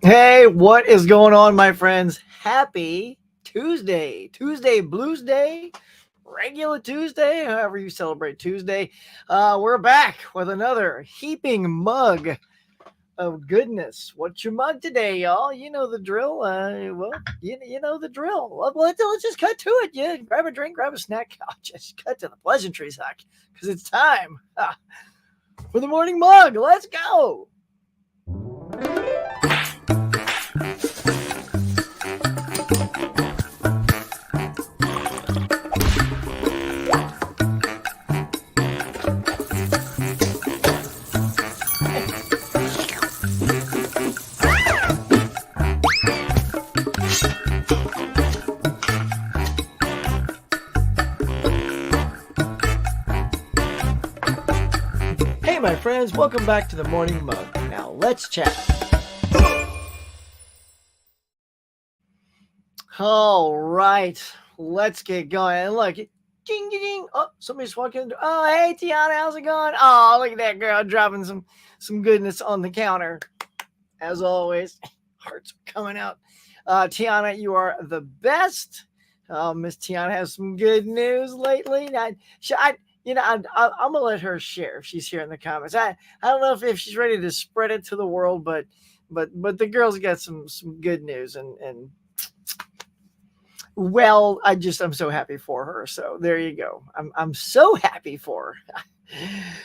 Hey, what is going on, my friends? Happy Tuesday. Tuesday Blues Day, regular Tuesday, however you celebrate Tuesday. We're back with another heaping mug of goodness. What's your mug today, y'all? You know the drill. You know the drill. Let's just cut to it. Yeah, grab a drink, grab a snack. Just cut to the pleasantries, Huck, because it's time for the morning mug. Let's go. Hey, my friends, welcome back to the Morning Mug. Now, let's chat. All right, let's get going. And look, ding, ding, ding. Oh, somebody's walking in. Oh, hey, Tiana, how's it going? Oh, look at that girl dropping some goodness on the counter. As always, hearts are coming out. Tiana, you are the best. Miss Tiana has some good news lately. I'm gonna let her share if she's here in the comments. I don't know if she's ready to spread it to the world, but the girl's got some good news and well, I'm so happy for her. So there you go. I'm so happy for her.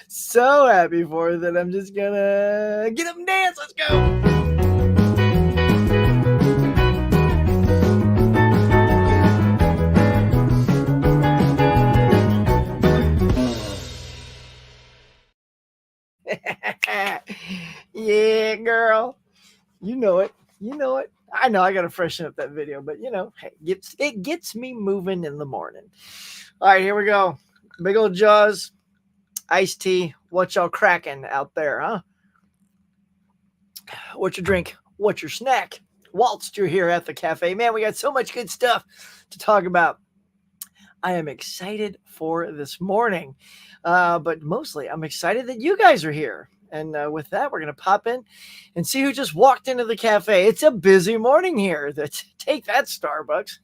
So happy for her that I'm just gonna get up and dance. Let's go. Yeah, girl. You know it. You know it. I know I got to freshen up that video, but hey, it gets me moving in the morning. All right, here we go. Big old jaws, iced tea. What y'all cracking out there, huh? What's your drink? What's your snack? Whilst you're here at the cafe, man, we got so much good stuff to talk about. I am excited for this morning, but mostly I'm excited that you guys are here. And with that, we're going to pop in and see who just walked into the cafe. It's a busy morning here. Take that, Starbucks.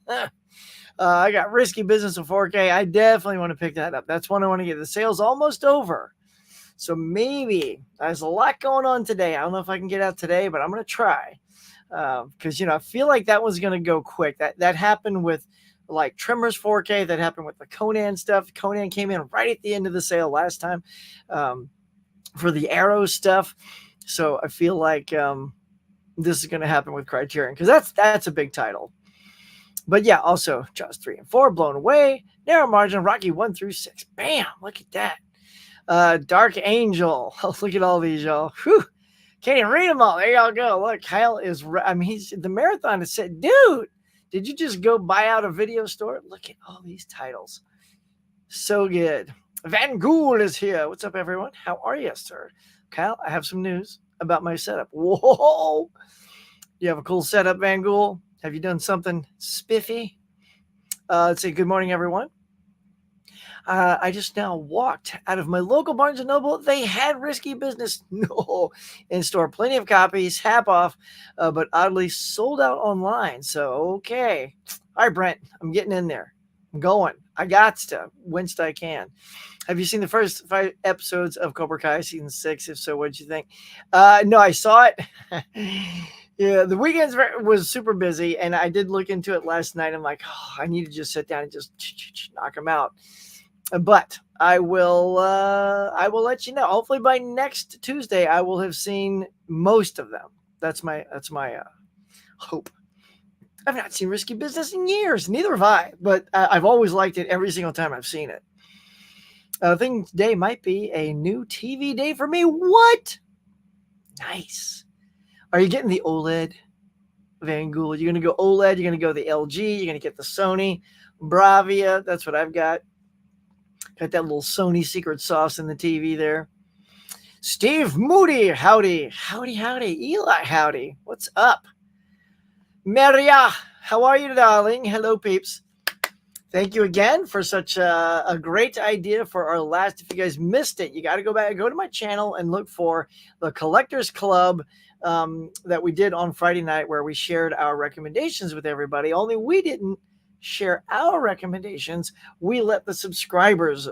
I got Risky Business of 4K. I definitely want to pick that up. That's one I want to get. The sale's almost over. So maybe there's a lot going on today. I don't know if I can get out today, but I'm going to try. Because, I feel like that one's going to go quick. That happened with like Tremors 4K. That happened with the Conan stuff. Conan came in right at the end of the sale last time. For the Arrow stuff. So I feel like this is going to happen with Criterion because that's a big title. But yeah, also Jaws 3 and 4, Blown Away, Narrow Margin, Rocky 1 through 6. Bam! Look at that. Dark Angel. Oh, look at all these, y'all. Whew. Can't even read them all. There y'all go. Look, Kyle is, the marathon has said, dude, did you just go buy out a video store? Look at all these titles. So good. Van Gool is here. What's up, everyone? How are you, sir? Kyle, I have some news about my setup. Whoa! You have a cool setup, Van Gool? Have you done something spiffy? Let's say good morning, everyone. I just now walked out of my local Barnes & Noble. They had Risky Business in store. Plenty of copies, half off, but oddly sold out online. So, okay. All right, Brent, I'm getting in there. I'm going. I got to, whence I can. Have you seen the first 5 episodes of Cobra Kai season 6? If so, what did you think? No, I saw it. Yeah, the weekend was super busy, and I did look into it last night. I'm like, I need to just sit down and just knock them out. But I will let you know. Hopefully by next Tuesday, I will have seen most of them. That's my hope. I've not seen Risky Business in years. Neither have I, but I've always liked it every single time I've seen it. I think today might be a new TV day for me. What? Nice. Are you getting the OLED, Van Gool? You're going to go OLED. You're going to go the LG. You're going to get the Sony Bravia. That's what I've got. Got that little Sony secret sauce in the TV there. Steve Moody. Howdy. Howdy, howdy. Eli, howdy. What's up? Maria, how are you, darling? Hello, peeps. Thank you again for such a great idea for our last. If you guys missed it, you got to go back, go to my channel and look for the Collectors Club that we did on Friday night where we shared our recommendations with everybody. Only we didn't share our recommendations. We let the subscribers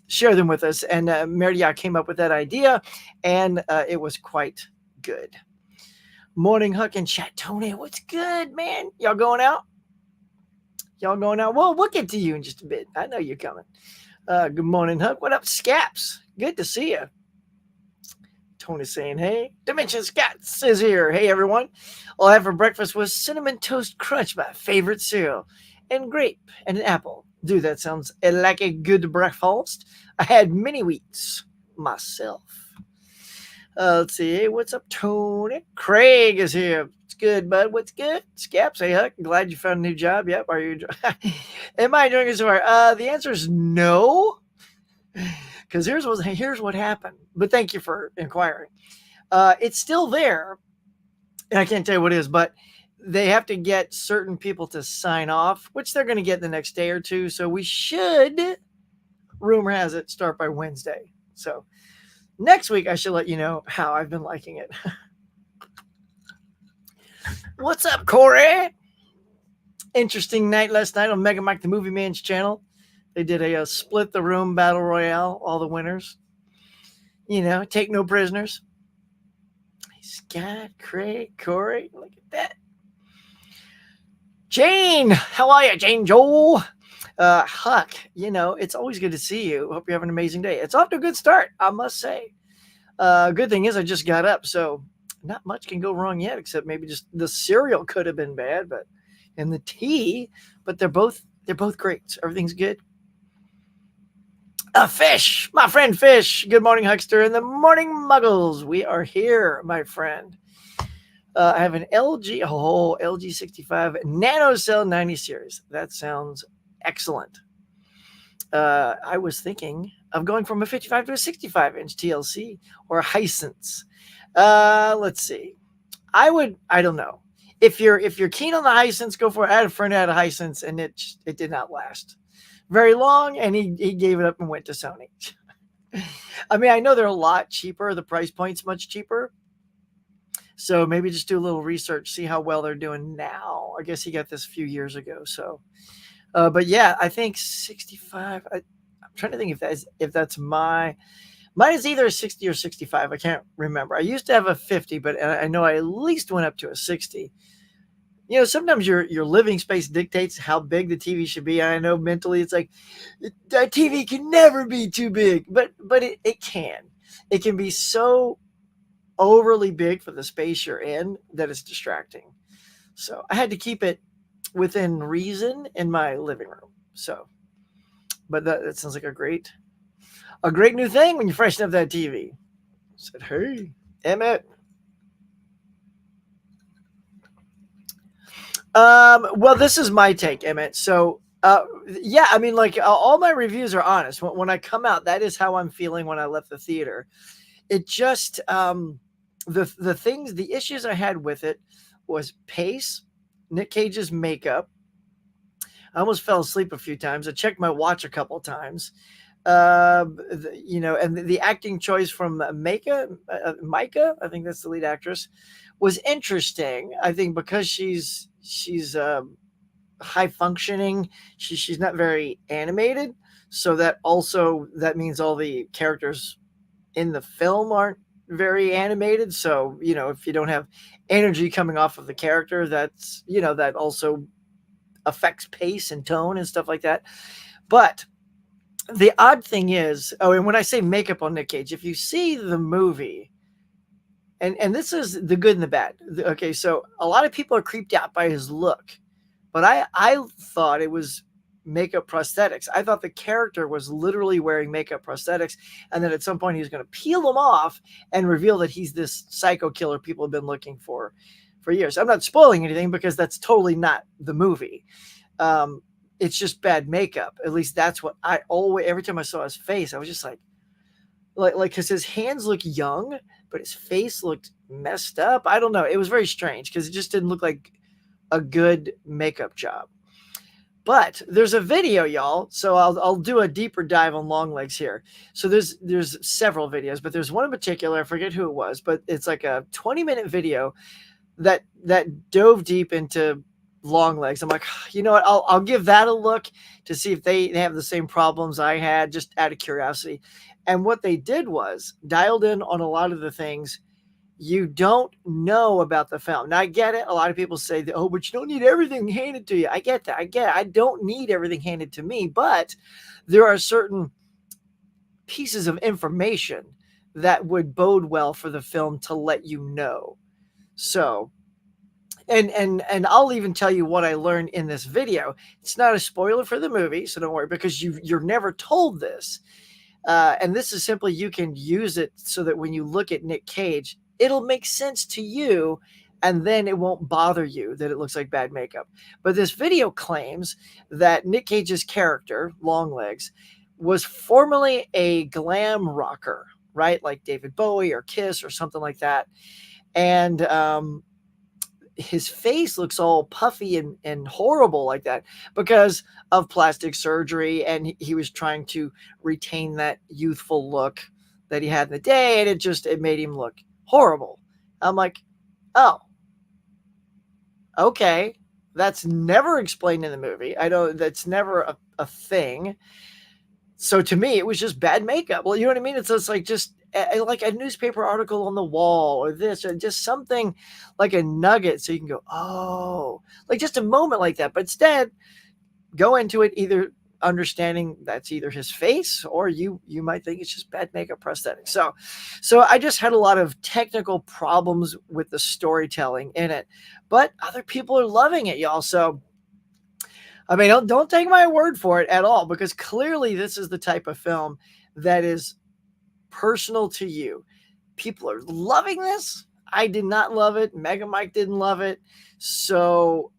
share them with us. And Meridia came up with that idea, and it was quite good. Morning, Huck and Chat. Tony, what's good, man? Y'all going out? Y'all going out? Well, we'll get to you in just a bit. I know you're coming. Good morning, Huck. What up, Scaps? Good to see you. Tony saying, hey. Dimension Scaps is here. Hey, everyone. All I had for breakfast was Cinnamon Toast Crunch, my favorite cereal, and grape and an apple. Dude, that sounds like a good breakfast. I had mini wheats myself. Let's see. Hey, what's up, Tony? Craig is here. It's good, bud. What's good? Scaps, hey, Huck. Glad you found a new job. Yep. Are you? Am I enjoying it so far? The answer is no. Because here's what happened. But thank you for inquiring. It's still there. And I can't tell you what it is, but they have to get certain people to sign off, which they're going to get the next day or two. So we should, rumor has it, start by Wednesday. So next week, I should let you know how I've been liking it. What's up, Corey? Interesting night last night on Mega Mike the Movie Man's channel. They did a split the room battle royale, all the winners. Take no prisoners. Scott, Craig, Corey, look at that. Jane, how are you, Jane Joel? Huck, it's always good to see you. Hope you have an amazing day. It's off to a good start, I must say. Good thing is I just got up, so not much can go wrong yet, except maybe just the cereal could have been bad, and the tea, but they're both great. So everything's good. Fish, my friend Fish. Good morning, Huckster, and the morning Muggles. We are here, my friend. I have an LG 65 NanoCell 90 series. That sounds excellent. I was thinking of going from a 55 to a 65-inch TLC or a Hisense. Let's see. I don't know. If you're keen on the Hisense, go for it. I had a friend who had a Hisense, and it did not last very long, and he gave it up and went to Sony. I mean, I know they're a lot cheaper. The price point's much cheaper. So maybe just do a little research, see how well they're doing now. I guess he got this a few years ago. So, but yeah, I think 65. I'm trying to think if that's mine is either a 60 or 65. I can't remember. I used to have a 50, but I know I at least went up to a 60. Sometimes your living space dictates how big the TV should be. I know mentally it's like that TV can never be too big, but it can. It can be so overly big for the space you're in that it's distracting. So I had to keep it within reason in my living room. So, but that sounds like a great new thing when you freshen up that TV. I said, hey, Emmett. Well, this is my take, Emmett. So, yeah, I mean, like all my reviews are honest. When I come out, that is how I'm feeling when I left the theater. It just, the issues I had with it was pace, Nick Cage's makeup. I almost fell asleep a few times. I checked my watch a couple times. And the acting choice from Micah, I think that's the lead actress, was interesting. I think because she's high functioning, she's not very animated, so that means all the characters in the film aren't very animated. So if you don't have energy coming off of the character, that's that also affects pace and tone and stuff like that. But the odd thing is, and when I say makeup on Nick Cage, if you see the movie, and this is the good and the bad. Okay, so a lot of people are creeped out by his look, but I thought it was makeup prosthetics. I thought the character was literally wearing makeup prosthetics, and then at some point he was going to peel them off and reveal that he's this psycho killer people have been looking for years. I'm not spoiling anything because that's totally not the movie. It's just bad makeup. At least that's what I always, every time I saw his face, I was just like, because his hands look young, but his face looked messed up. I don't know. It was very strange because it just didn't look like a good makeup job. But there's a video, y'all. So I'll do a deeper dive on Longlegs here. So there's several videos, but there's one in particular. I forget who it was, but it's like a 20-minute video that dove deep into Longlegs. I'm like, you know what? I'll give that a look to see if they have the same problems I had, just out of curiosity. And what they did was dialed in on a lot of the things you don't know about the film. Now I get it. A lot of people say that, oh, but you don't need everything handed to you. I get that. I get it. I don't need everything handed to me, but there are certain pieces of information that would bode well for the film to let you know. So, and I'll even tell you what I learned in this video. It's not a spoiler for the movie, so don't worry, because you're never told this. And this is simply, you can use it so that when you look at Nick Cage, it'll make sense to you, and then it won't bother you that it looks like bad makeup. But this video claims that Nick Cage's character, Longlegs, was formerly a glam rocker, right? Like David Bowie or Kiss or something like that. And his face looks all puffy and horrible like that because of plastic surgery, and he was trying to retain that youthful look that he had in the day, and it made him look horrible. I'm like, oh, okay, that's never explained in the movie. That's never a thing. So to me, it was just bad makeup. Well, you know what I mean? It's just like like a newspaper article on the wall, or this, or just something like a nugget, so you can go, oh, like just a moment like that. But instead, go into it either understanding that's either his face, or you might think it's just bad makeup prosthetics. So I just had a lot of technical problems with the storytelling in it, but other people are loving it, y'all. So I mean, don't take my word for it at all, because clearly this is the type of film that is personal to you. People are loving this. I did not love it. Mega Mike didn't love it. So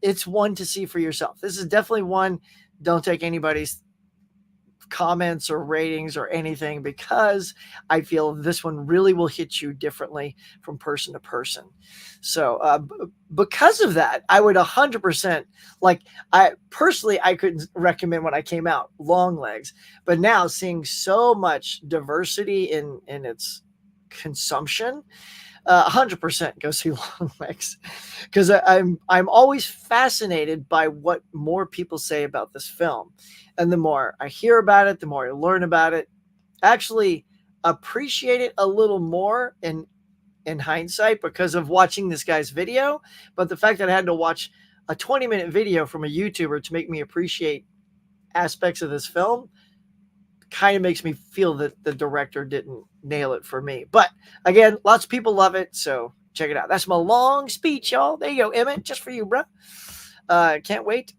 it's one to see for yourself. This is definitely one. Don't take anybody's comments or ratings or anything, because I feel this one really will hit you differently from person to person. So because of that, I would 100%, like, I couldn't recommend when I came out Longlegs, but now seeing so much diversity in its consumption, 100% go see Longlegs, because I'm always fascinated by what more people say about this film, and the more I hear about it, the more I learn about it. Actually, appreciate it a little more in hindsight because of watching this guy's video. But the fact that I had to watch a 20-minute video from a YouTuber to make me appreciate aspects of this film kind of makes me feel that the director didn't nail it for me. But again, lots of people love it, so check it out. That's my long speech, y'all. There you go, Emmett, just for you, bro. Can't wait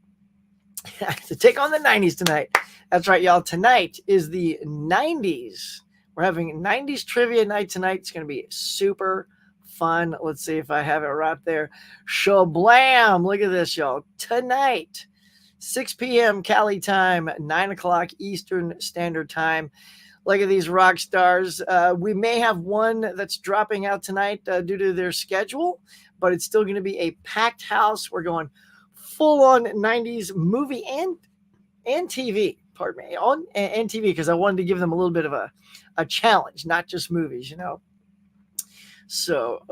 to take on the 90s tonight. That's right, y'all. Tonight is the 90s. We're having 90s trivia night tonight. It's going to be super fun. Let's see if I have it right there. Shablam. Look at this, y'all. Tonight, 6 p.m. Cali time, 9 o'clock Eastern Standard Time. Look at these rock stars. We may have one that's dropping out tonight due to their schedule, but it's still going to be a packed house. We're going full-on 90s movie and TV, pardon me, and TV, because I wanted to give them a little bit of a challenge, not just movies, you know. So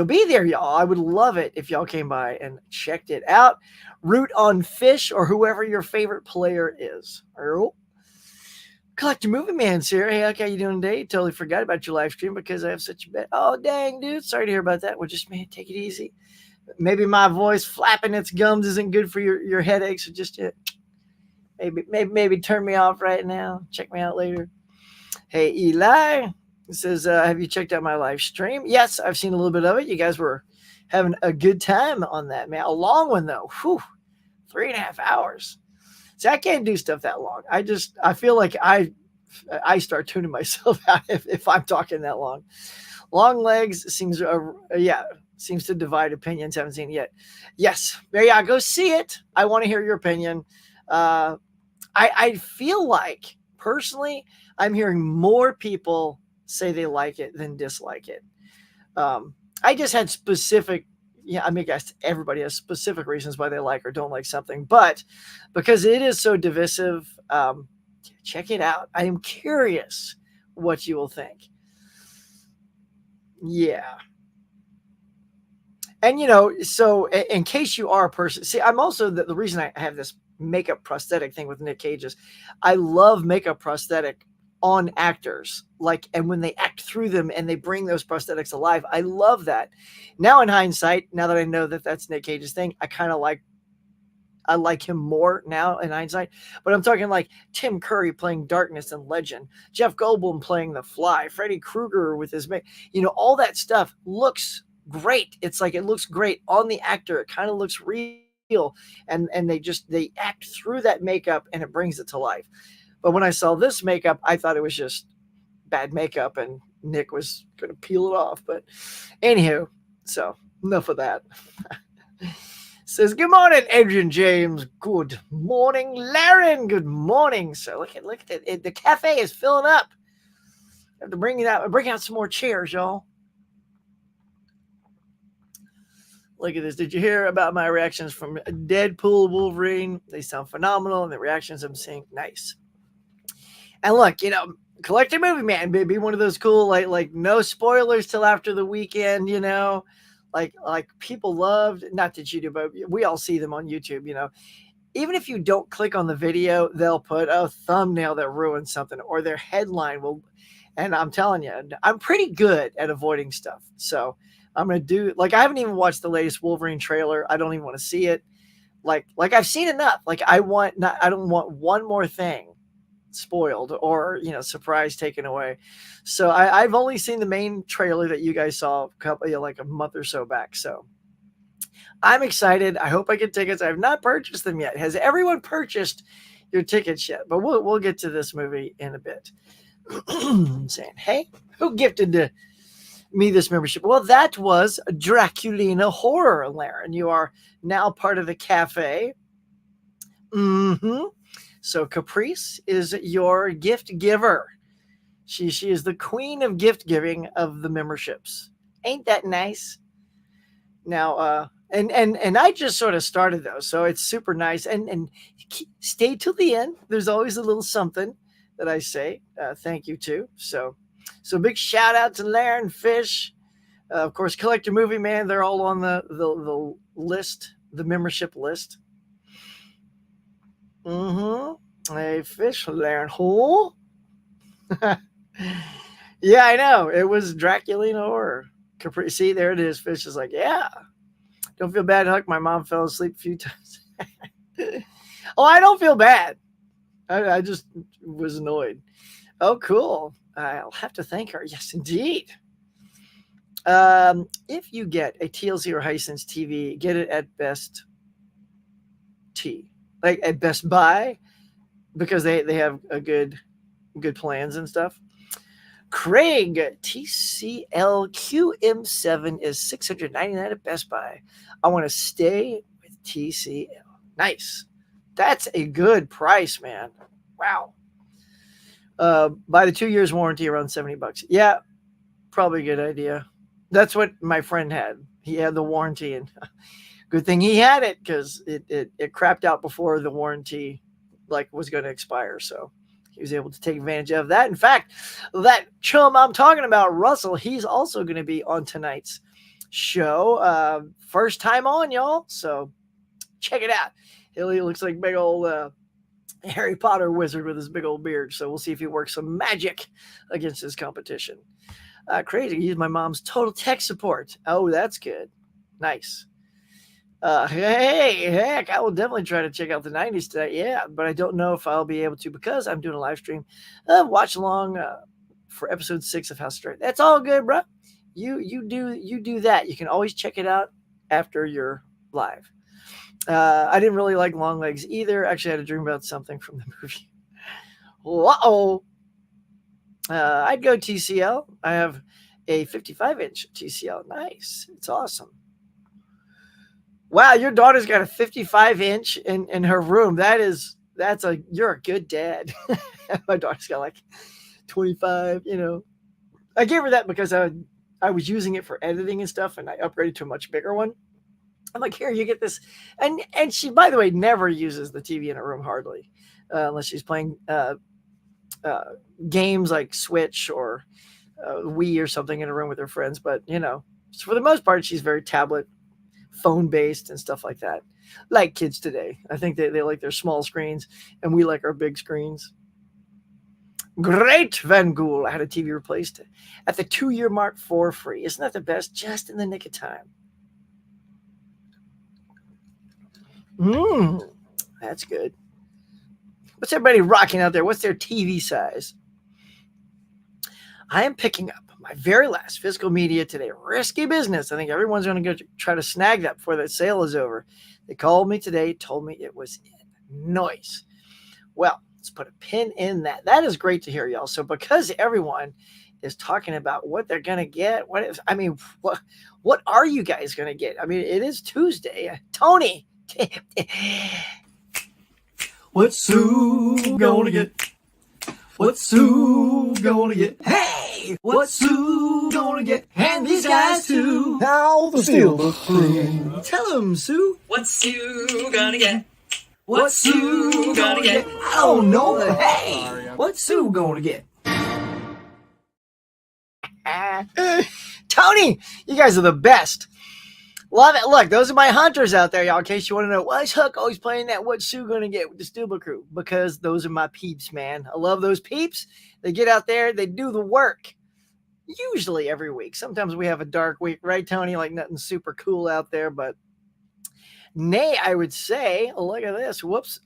be there, y'all. I would love it if y'all came by and checked it out. Root on Fish or whoever your favorite player is. Collector Movie Man's here. Hey, how you doing today? Totally forgot about your live stream because I have such a bad. Oh, dang, dude. Sorry to hear about that. Well, just, man, take it easy. Maybe my voice flapping its gums isn't good for your headaches. So just maybe turn me off right now. Check me out later. Hey, Eli says, have you checked out my live stream? Yes, I've seen a little bit of it. You guys were having a good time on that, man. A long one, though. Whew, 3.5 hours. See, I can't do stuff that long. I feel like I start tuning myself out if I'm talking that long. Longlegs seems to divide opinions. Haven't seen it yet. Yes, yeah, go see it. I want to hear your opinion. I feel like, personally, I'm hearing more people say they like it than dislike it. I just had specific yeah, I mean, I guess everybody has specific reasons why they like or don't like something, but because it is so divisive, check it out. I am curious what you will think. Yeah. And so in case you are a person, see, I'm also the reason I have this makeup prosthetic thing with Nick Cage is I love makeup prosthetic on actors, like, and when they act through them and they bring those prosthetics alive, I love that. Now in hindsight, now that I know that that's Nick Cage's thing, I like him more now in hindsight. But I'm talking like Tim Curry playing Darkness and Legend, Jeff Goldblum playing The Fly, Freddy Krueger with his, all that stuff looks great. It's like it looks great on the actor. It kind of looks real, and they act through that makeup and it brings it to life. But when I saw this makeup, I thought it was just bad makeup, and Nick was going to peel it off. But anywho, so enough of that. Says, good morning, Adrian James. Good morning, Laren. Good morning. So look at it. The cafe is filling up. I have to bring out some more chairs, y'all. Look at this. Did you hear about my reactions from Deadpool Wolverine? They sound phenomenal, and the reactions I'm seeing, nice. And look, Collector Movie Man, be one of those cool, like no spoilers till after the weekend, like people loved, not that you do, but we all see them on YouTube, even if you don't click on the video, they'll put a thumbnail that ruins something, or their headline will. And I'm telling you, I'm pretty good at avoiding stuff. So I'm going to do, like, I haven't even watched the latest Wolverine trailer. I don't even want to see it. Like I've seen enough. Like I don't want one more thing spoiled or, surprise taken away. So I've only seen the main trailer that you guys saw like a month or so back. So I'm excited. I hope I get tickets. I have not purchased them yet. Has everyone purchased your tickets yet? But we'll get to this movie in a bit. Saying, hey, who gifted me this membership? Well, that was Draculina Horror, Laren. You are now part of the cafe. So Caprice is your gift giver. She is the queen of gift giving of the memberships. Ain't that nice? Now, and I just sort of started those, so it's super nice. And stay till the end. There's always a little something that I say thank you to. So big shout out to Laren Fish, of course, Collector Movie Man. They're all on the list, the membership list. Hey, Fish, Laren. Who? Yeah, I know. It was Draculina or Capri. See, there it is. Fish is like, yeah. Don't feel bad, Huck. My mom fell asleep a few times. Oh, I don't feel bad. I just was annoyed. Oh, cool. I'll have to thank her. Yes, indeed. If you get a TLC or Hisense TV, get it at Best T, like at Best Buy, because they have a good plans and stuff. Craig, TCL QM7 is $699 at Best Buy. I want to stay with TCL. Nice. That's a good price, man. Wow. Buy the 2 years warranty, around $70. Yeah, probably a good idea. That's what my friend had. He had the warranty, and good thing he had it, because it crapped out before the warranty was going to expire. So he was able to take advantage of that. In fact, that chum I'm talking about, Russell, he's also going to be on tonight's show. First time on, y'all. So check it out. He looks like big old Harry Potter wizard with his big old beard. So we'll see if he works some magic against his competition. Crazy. He's my mom's total tech support. Oh, that's good. Nice. Hey, heck, I will definitely try to check out the 90s tonight. Yeah, but I don't know if I'll be able to, because I'm doing a live stream. Watch along for episode 6 of House Straight. That's all good, bro. You do that. You can always check it out after you're live. I didn't really like Long Legs either. Actually, I had a dream about something from the movie. Uh-oh. I'd go TCL. I have a 55-inch TCL. Nice. It's awesome. Wow, your daughter's got a 55-inch in her room. You're a good dad. My daughter's got like 25, I gave her that because I was using it for editing and stuff, and I upgraded to a much bigger one. I'm like, here, you get this. And she, by the way, never uses the TV in her room hardly, unless she's playing uh, games like Switch or Wii or something in a room with her friends. But, so for the most part, she's very tablet, phone based and stuff like that. Like kids today. I think they like their small screens and we like our big screens. Great, Van Gool. I had a TV replaced at the 2-year mark for free. Isn't that the best? Just in the nick of time. That's good. What's everybody rocking out there? What's their TV size? I am picking up my very last physical media today. Risky business. I think everyone's going to go try to snag that before that sale is over. They called me today, told me it was in. Nice. Well, let's put a pin in that. That is great to hear, y'all. So because everyone is talking about what they're going to get, what are you guys going to get? I mean, it is Tuesday. Tony. What's Sue gonna get? What's Sue gonna get? Hey! What's Sue gonna get? And these guys too. Now the Steelbook Crew. Tell them, Sue. What's Sue gonna get? What's Sue gonna get? I don't know, but hey! What's Sue gonna get? Tony, you guys are the best. Love it. Look, those are my hunters out there, y'all. In case you want to know, why is Huck always playing that What's Sue Gonna Get with the Steelbook Crew? Because those are my peeps, man. I love those peeps. They get out there, they do the work. Usually every week. Sometimes we have a dark week, right, Tony? Like nothing super cool out there, but nay, I would say, look at this. Whoops.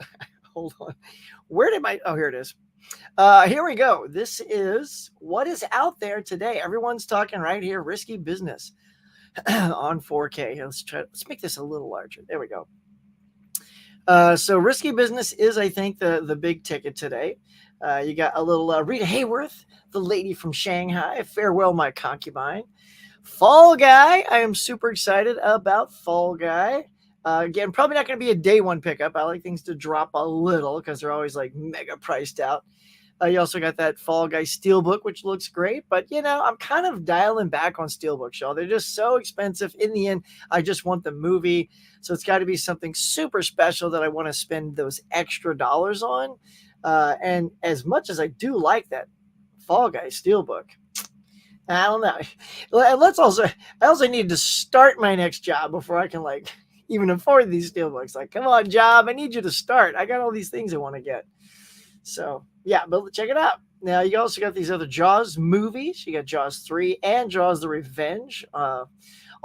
Hold on. Where did my, oh, here it is. Here we go. This is what is out there today. Everyone's talking right here. Risky business. On 4K. Let's make this a little larger. There we go. So risky business is, I think, the big ticket today. You got a little Rita Hayworth, the lady from Shanghai. Farewell, my concubine. Fall Guy. I am super excited about Fall Guy. Again, probably not going to be a day one pickup. I like things to drop a little because they're always like mega priced out. You also got that Fall Guy Steelbook, which looks great. But, I'm kind of dialing back on Steelbooks, y'all. They're just so expensive. In the end, I just want the movie. So it's got to be something super special that I want to spend those extra dollars on. And as much as I do like that Fall Guy Steelbook, I don't know. I also need to start my next job before I can, even afford these Steelbooks. Like, come on, job. I need you to start. I got all these things I want to get. So, yeah, but check it out. Now, you also got these other Jaws movies. You got Jaws 3 and Jaws the Revenge on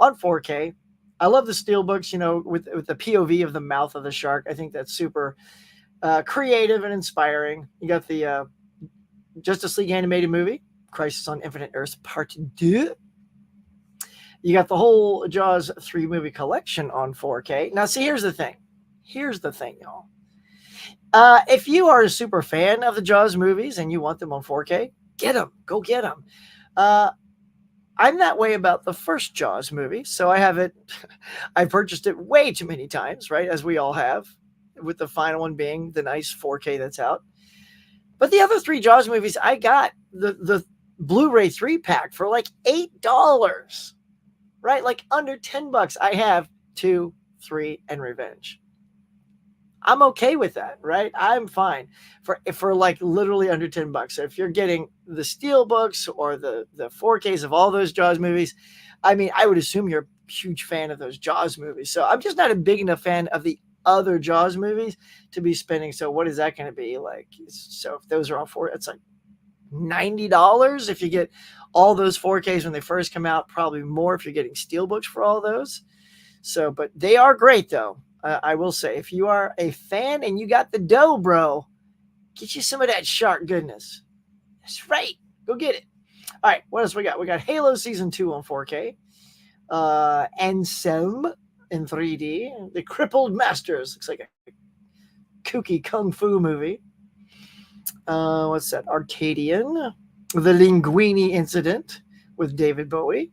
4K. I love the Steelbooks, with the POV of the mouth of the shark. I think that's super creative and inspiring. You got the Justice League animated movie, Crisis on Infinite Earths Part 2. You got the whole Jaws 3 movie collection on 4K. Now, see, here's the thing. Y'all. If you are a super fan of the Jaws movies and you want them on 4K, get them. Go get them. I'm that way about the first Jaws movie, so I have it. I purchased it way too many times, right, as we all have, with the final one being the nice 4K that's out. But the other 3 Jaws movies, I got the Blu-ray 3-pack for like $8, right? Like under $10. I have 2, 3, and Revenge. I'm okay with that, right? I'm fine for like literally under $10. So if you're getting the Steelbooks or the 4Ks of all those Jaws movies, I mean, I would assume you're a huge fan of those Jaws movies. So I'm just not a big enough fan of the other Jaws movies to be spending. So what is that going to be like? So if those are all four, it's like $90 if you get all those 4Ks when they first come out. Probably more if you're getting Steelbooks for all those. So, but they are great though. I will say, if you are a fan and you got the dough, bro, get you some of that shark goodness. That's right. Go get it. All right. What else we got? We got Halo Season 2 on 4K. Anselm in 3D. The Crippled Masters. Looks like a kooky kung fu movie. What's that? Arcadian. The Linguini Incident with David Bowie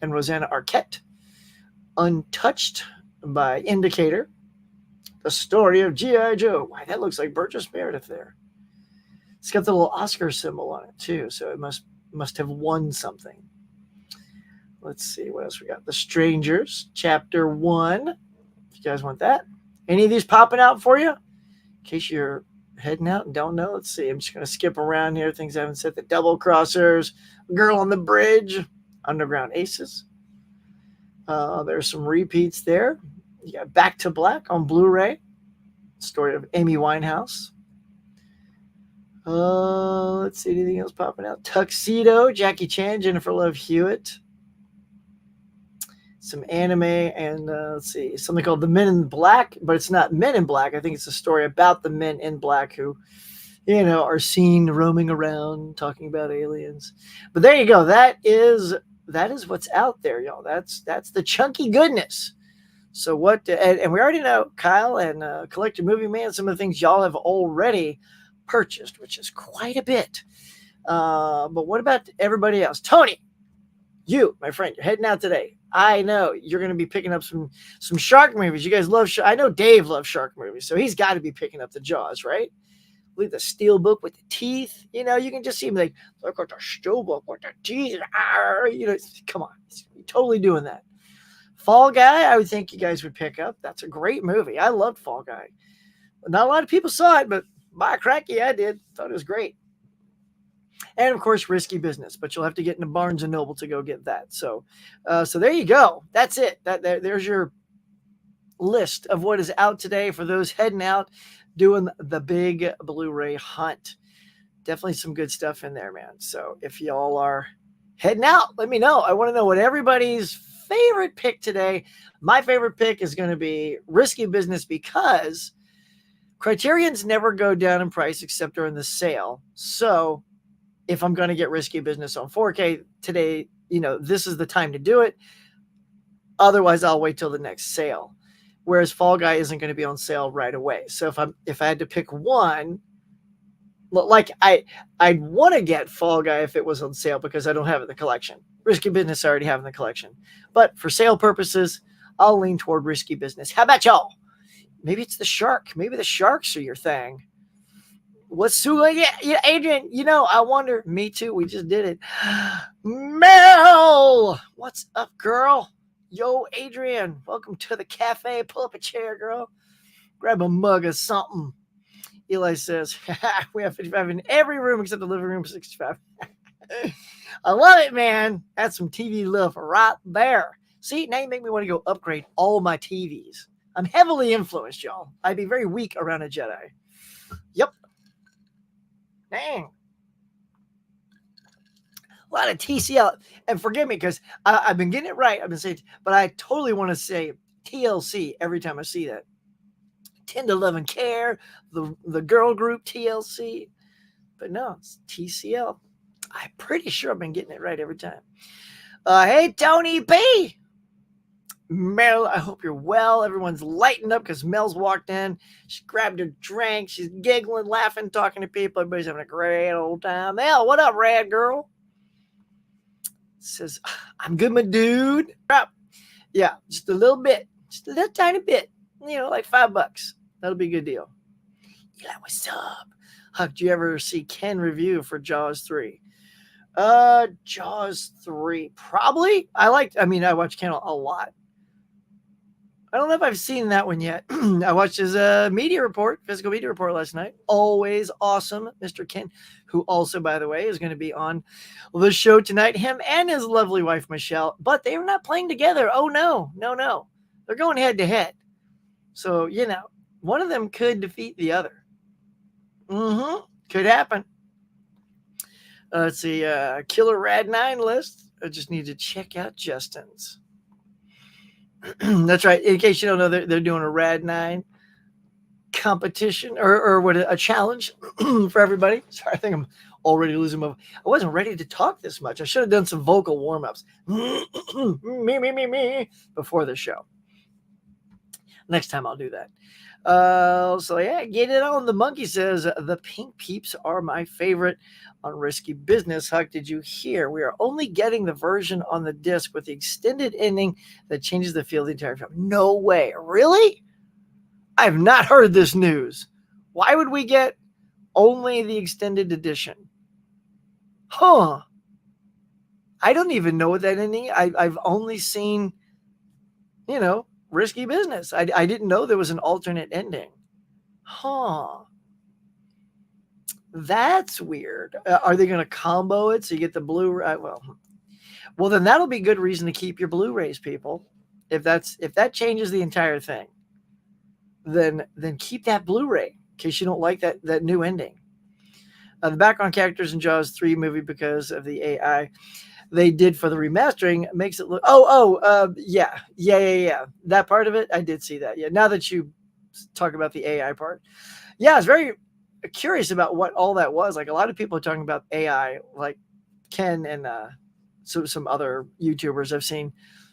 and Rosanna Arquette. Untouched by Indicator. The Story of G.I. Joe. Why, that looks like Burgess Meredith there. It's got the little Oscar symbol on it too, so it must have won something. Let's see what else we got. The Strangers, Chapter 1. If you guys want that. Any of these popping out for you? In case you're heading out and don't know. Let's see. I'm just going to skip around here. Things I haven't said. The Double Crossers, Girl on the Bridge, Underground Aces. There's some repeats there. You got Back to Black on Blu-ray. Story of Amy Winehouse. Let's see. Anything else popping out? Tuxedo, Jackie Chan, Jennifer Love Hewitt. Some anime, and let's see, something called The Men in Black, but it's not Men in Black. I think it's a story about the men in black who, are seen roaming around talking about aliens. But there you go. That is what's out there, y'all. That's the chunky goodness. So what? And we already know Kyle and Collector Movie Man. Some of the things y'all have already purchased, which is quite a bit. But what about everybody else? Tony, you, my friend, you're heading out today. I know you're going to be picking up some shark movies. You guys love shark. I know Dave loves shark movies, so he's got to be picking up the Jaws, right? Look at the steel book with the teeth. You can just see him like, look at the steel book with the teeth. Come on. He's totally doing that. Fall Guy, I would think you guys would pick up. That's a great movie. I loved Fall Guy. Not a lot of people saw it, but by cracky, I did. Thought it was great. And of course, Risky Business, but you'll have to get into Barnes and Noble to go get that. So there you go. That's it. There's your list of what is out today for those heading out doing the big Blu-ray hunt. Definitely some good stuff in there, man. So if y'all are heading out, let me know. I want to know what everybody's favorite pick today. My favorite pick is going to be Risky Business because Criterions never go down in price except during the sale. So if I'm going to get Risky Business on 4K today, this is the time to do it. Otherwise, I'll wait till the next sale. Whereas Fall Guy isn't going to be on sale right away. So if I had to pick one, like I'd want to get Fall Guy if it was on sale because I don't have it in the collection. Risky Business I already have in the collection. But for sale purposes, I'll lean toward Risky Business. How about y'all? Maybe it's the shark. Maybe the sharks are your thing. What's Sue? Yeah, Adrian, I wonder. Me too. We just did it. Mel, what's up, girl? Yo, Adrian, welcome to the cafe. Pull up a chair, girl. Grab a mug of something. Eli says, we have 55 in every room except the living room, 65. I love it, man. That's some TV love right there. See, now you make me want to go upgrade all my TVs. I'm heavily influenced, y'all. I'd be very weak around a Jedi. Yep. Dang. A lot of TCL. And forgive me, because I've been getting it right. I've been saying, but I totally want to say TLC every time I see that. 10 to 11 Care, the girl group TLC. But no, it's TCL. I'm pretty sure I've been getting it right every time. Hey, Tony P. Mel, I hope you're well. Everyone's lightened up because Mel's walked in. She grabbed her drink. She's giggling, laughing, talking to people. Everybody's having a great old time. Mel, what up, rad girl? Says, I'm good, my dude. Yeah, just a little bit. Just a little tiny bit. Like $5. That'll be a good deal. Eli, what's up? Huck, did you ever see Ken review for Jaws 3? Jaws 3. Probably. I watch Ken a lot. I don't know if I've seen that one yet. I watched his physical media report last night. Always awesome, Mr. Ken, who also, by the way, is going to be on the show tonight. Him and his lovely wife, Michelle. But they are not playing together. Oh, no. They're going head to head. So, one of them could defeat the other. Could happen. Let's see. Killer Rad 9 list. I just need to check out Justin's. That's right. In case you don't know, they're doing a Rad 9 competition or what, a challenge for everybody. Sorry, I think I'm already losing my. I wasn't ready to talk this much. I should have done some vocal warm-ups. me before the show. Next time I'll do that. So yeah, get it on. The monkey says the pink peeps are my favorite on Risky Business. Huck, did you hear? We are only getting the version on the disc with the extended ending that changes the feel of the entire film. No way. Really? I have not heard this news. Why would we get only the extended edition? Huh. I don't even know what that ending. I've only seen, Risky Business. I didn't know there was an alternate ending. Huh. That's weird. Are they going to combo it so you get the Blu-ray? Well, then that'll be good reason to keep your Blu-rays, people. If that changes the entire thing, then keep that Blu-ray in case you don't like that new ending. The background characters in Jaws 3 movie, because of the AI they did for the remastering, makes it look. Yeah. That part of it, I did see that. Yeah. Now that you talk about the AI part, yeah, I was very curious about what all that was. Like, a lot of people are talking about AI, like Ken and some other YouTubers I've seen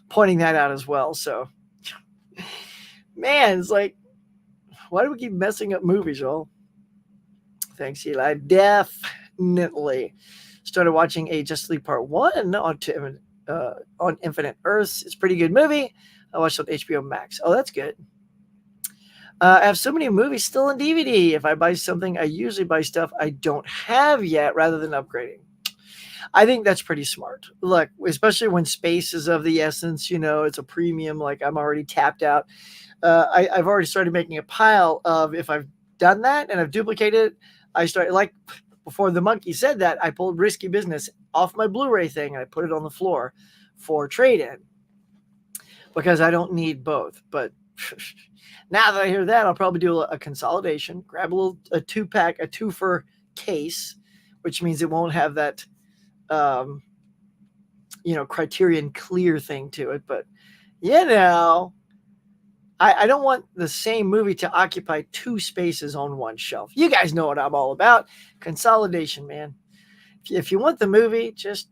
pointing that out as well. So, man, it's like, why do we keep messing up movies, Joel? Thanks, Eli. Definitely started watching a Justice League Part 1 on Infinite Earths. It's a pretty good movie. I watched it on HBO Max. Oh, that's good. I have so many movies still on DVD. If I buy something, I usually buy stuff I don't have yet rather than upgrading. I think that's pretty smart. Look, especially when space is of the essence, it's a premium, like I'm already tapped out. I've already started making a pile of, if I've done that and I've duplicated it, I start, like before the monkey said that, I pulled Risky Business off my Blu-ray thing and I put it on the floor for trade-in because I don't need both. But now that I hear that, I'll probably do a consolidation, grab a 2-pack, a 2-for case, which means it won't have that, Criterion clear thing to it. But, I don't want the same movie to occupy 2 spaces on one shelf. You guys know what I'm all about. Consolidation, man. If you want the movie, just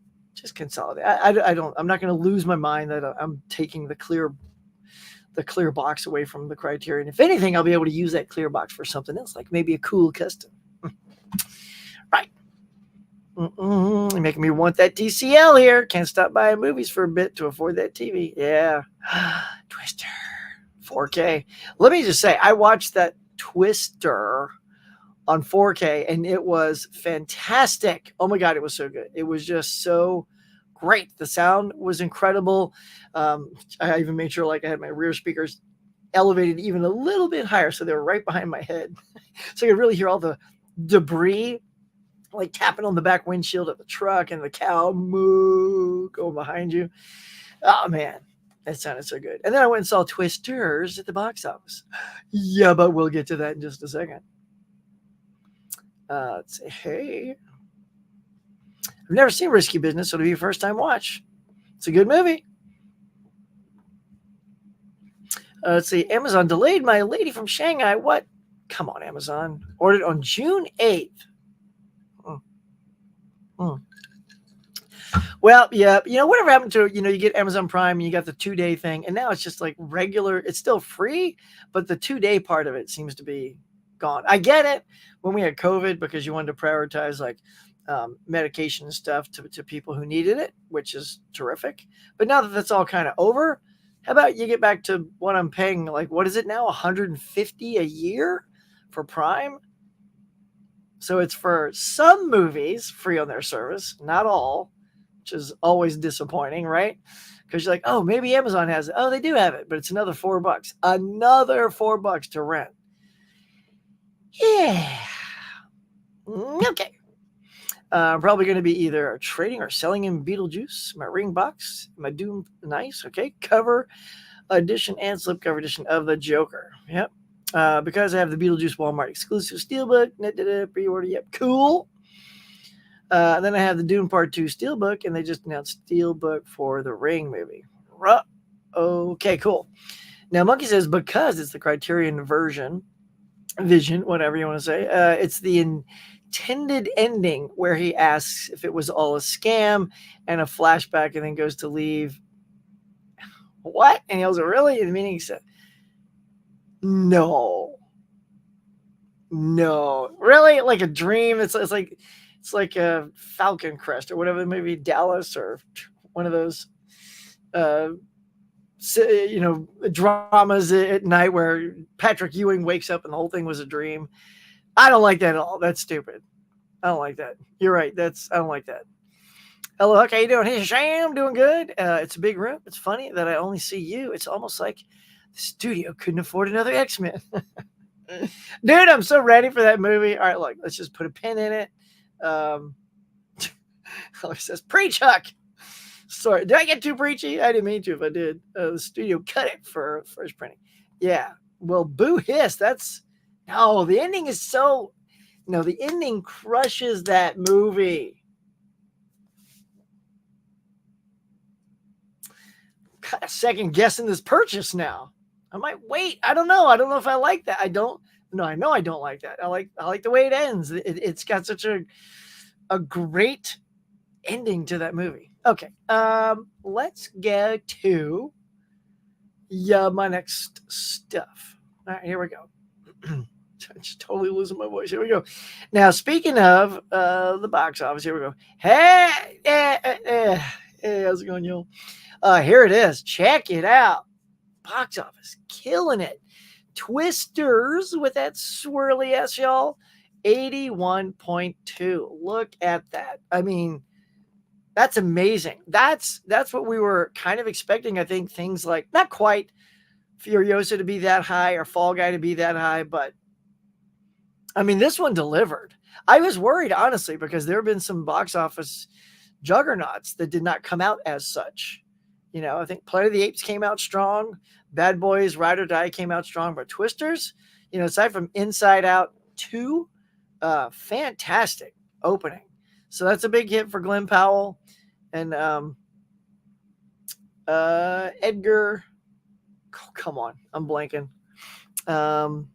consolidate. I'm not going to lose my mind that I'm taking the clear box away from the Criterion. If anything, I'll be able to use that clear box for something else, like maybe a cool custom. Right. You're making me want that TCL here. Can't stop buying movies for a bit to afford that TV. Yeah. Twister. 4K. Let me just say, I watched that Twister on 4K and it was fantastic. Oh my God, it was so good. It was just so great. The sound was incredible. I even made sure I had my rear speakers elevated even a little bit higher so they were right behind my head. So you could really hear all the debris tapping on the back windshield of the truck and the cow moo going behind you. Oh man. That sounded so good. And then I went and saw Twisters at the box office. Yeah, but we'll get to that in just a second. Let's say, hey. I've never seen Risky Business, so it'll be your first time watch. It's a good movie. Let's see. Amazon delayed my lady from Shanghai. What? Come on, Amazon. Ordered on June 8th. Well, yeah, whatever happened to, you get Amazon Prime, you got the 2-day thing, and now it's just like regular, it's still free, but the 2-day part of it seems to be gone. I get it when we had COVID because you wanted to prioritize medication and stuff to people who needed it, which is terrific. But now that that's all kind of over, how about you get back to what I'm paying, what is it now, $150 a year for Prime? So it's for some movies free on their service, not all, which is always disappointing, right? Because you're like, oh, maybe Amazon has it. Oh, they do have it, but it's another $4. Another $4 to rent. Yeah. Okay. I'm probably going to be either trading or selling in Beetlejuice, my ring box, my Doom, nice, okay, cover edition and slipcover edition of the Joker. Yep. Because I have the Beetlejuice Walmart exclusive steelbook, pre-order, yep, cool. Then I have the Dune Part 2 steelbook, and they just announced steelbook for the Ring movie. Okay, cool. Now, Monkey says because it's the Criterion vision, whatever you want to say, it's the intended ending where he asks if it was all a scam and a flashback and then goes to leave. What? And he goes, really? And meaning he said, no, really? Like a dream? It's like a Falcon Crest or whatever, maybe Dallas or one of those, dramas at night where Patrick Ewing wakes up and the whole thing was a dream. I don't like that at all. That's stupid. I don't like that. You're right. I don't like that. Hello, Huck. How you doing? Hey, Sham, doing good. It's a big room. It's funny that I only see you. It's almost like the studio couldn't afford another X-Men. Dude, I'm so ready for that movie. All right, look, let's just put a pin in it. It says, preach, Huck. Sorry, did I get too preachy? I didn't mean to if I did. The studio cut it for first printing. Yeah, well, boo hiss. No, the ending is so... No, the ending crushes that movie. Kind of second guessing this purchase now. I might wait. I don't know. I don't know if I like that. I know I don't like that. I like the way it ends. It's got such a great ending to that movie. Okay. Let's go to my next stuff. All right, here we go. I'm just totally losing my voice. Here we go. Now, speaking of the box office, here we go. Hey, how's it going, y'all? Here it is. Check it out. Box office, killing it. Twisters with that swirly S, y'all. 81.2. Look at that. I mean, that's amazing. That's what we were kind of expecting. I think things like, not quite Furiosa to be that high or Fall Guy to be that high, but I mean, this one delivered. I was worried, honestly, because there have been some box office juggernauts that did not come out as such. You know, I think Planet of the Apes came out strong. Bad Boys, Ride or Die came out strong. But Twisters, you know, aside from Inside Out 2, fantastic opening. So that's a big hit for Glenn Powell. And Edgar, oh, come on, I'm blanking. Her,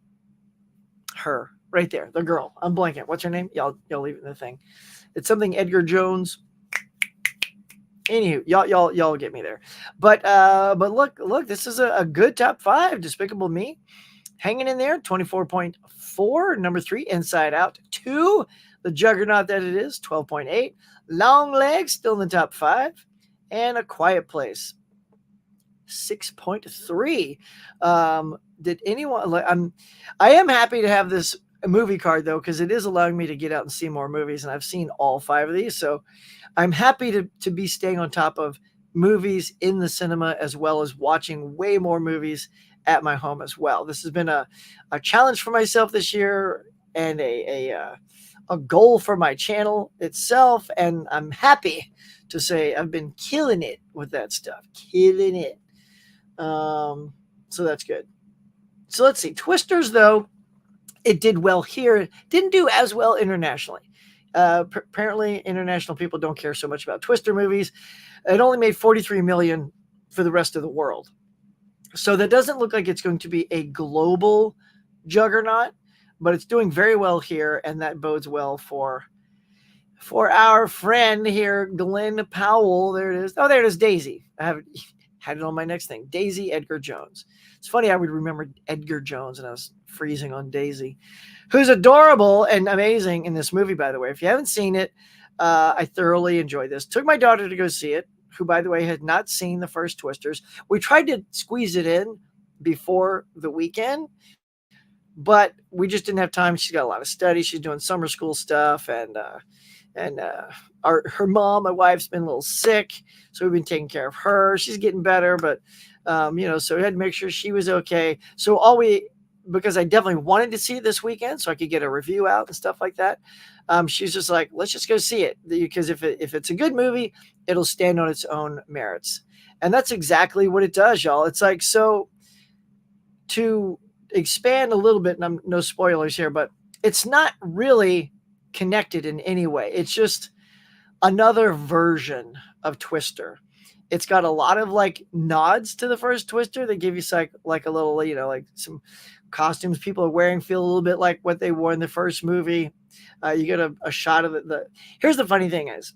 right there, the girl. I'm blanking. What's her name? Y'all leave it in the thing. It's something Edgar Jones. Anywho, y'all get me there. But look, this is a good top 5. Despicable Me, hanging in there, 24.4. Number 3, Inside Out 2, the juggernaut that it is, 12.8. Long Legs, still in the top 5. And A Quiet Place, 6.3. Did anyone... I am happy to have this movie card, though, because it is allowing me to get out and see more movies, and I've seen all 5 of these, so I'm happy to be staying on top of movies in the cinema, as well as watching way more movies at my home as well. This has been a challenge for myself this year, and a goal for my channel itself, and I'm happy to say I've been killing it with that stuff. Killing it. So that's good. So let's see. Twisters, though, it did well here. It didn't do as well internationally. Apparently, international people don't care so much about Twister movies. It only made $43 million for the rest of the world. So that doesn't look like it's going to be a global juggernaut, but it's doing very well here, and that bodes well for our friend here, Glenn Powell. There it is. Oh, there it is, Daisy. I haven't had it on my next thing. Daisy Edgar Jones. It's funny I would remember Edgar Jones, and I was freezing on Daisy, who's adorable and amazing in this movie, by the way. If you haven't seen it, I thoroughly enjoyed this. Took my daughter to go see it, who, by the way, had not seen the first Twisters. We tried to squeeze it in before the weekend, but we just didn't have time. She's got a lot of study. She's doing summer school stuff, and her mom, my wife's been a little sick, so we've been taking care of her. She's getting better, but so we had to make sure she was okay. So because I definitely wanted to see it this weekend so I could get a review out and stuff like that. She's just like, let's just go see it, because if it's a good movie, it'll stand on its own merits. And that's exactly what it does, y'all. It's like, so to expand a little bit, and I'm no spoilers here, but it's not really connected in any way. It's just another version of Twister. It's got a lot of like nods to the first Twister. They give you like a little, like some costumes people are wearing feel a little bit like what they wore in the first movie. You get a shot of it. Here's the funny thing is,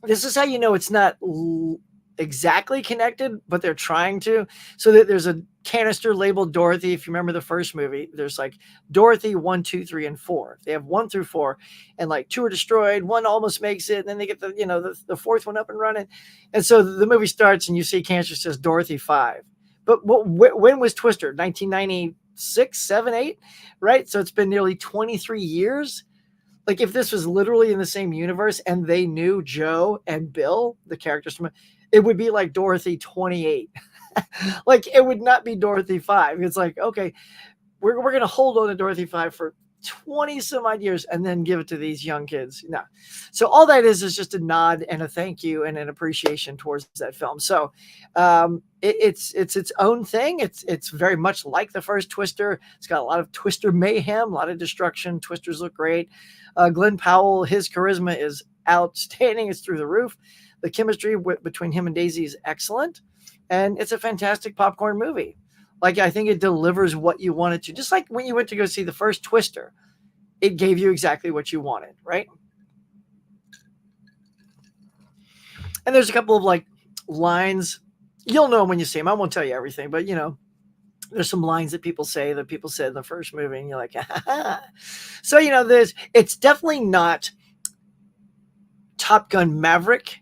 this is how you know it's not exactly connected, but they're trying to. So that there's a canister labeled Dorothy. If you remember the first movie, there's like Dorothy 1, 2, 3, and 4. They have 1 through 4, and like 2 are destroyed. 1 almost makes it, and then they get the fourth one up and running. And so the movie starts, and you see canister says Dorothy 5. But when was Twister? 1996, 7, 8, right? So it's been nearly 23 years. Like if this was literally in the same universe and they knew Joe and Bill, the characters from it, it would be like Dorothy 28. Like it would not be Dorothy 5. It's like, okay, we're going to hold on to Dorothy 5 for 20 some odd years and then give it to these young kids. No. So all that is just a nod and a thank you and an appreciation towards that film. So it's its own thing. It's very much like the first Twister. It's got a lot of Twister mayhem, a lot of destruction. Twisters look great. Glenn Powell, his charisma is outstanding. It's through the roof. The chemistry between him and Daisy is excellent. And it's a fantastic popcorn movie. Like, I think it delivers what you wanted to. Just like when you went to go see the first Twister, it gave you exactly what you wanted, right? And there's a couple of like lines. You'll know when you see them. I won't tell you everything, but there's some lines that people say that people said in the first movie, and you're like, ha. So, it's definitely not Top Gun Maverick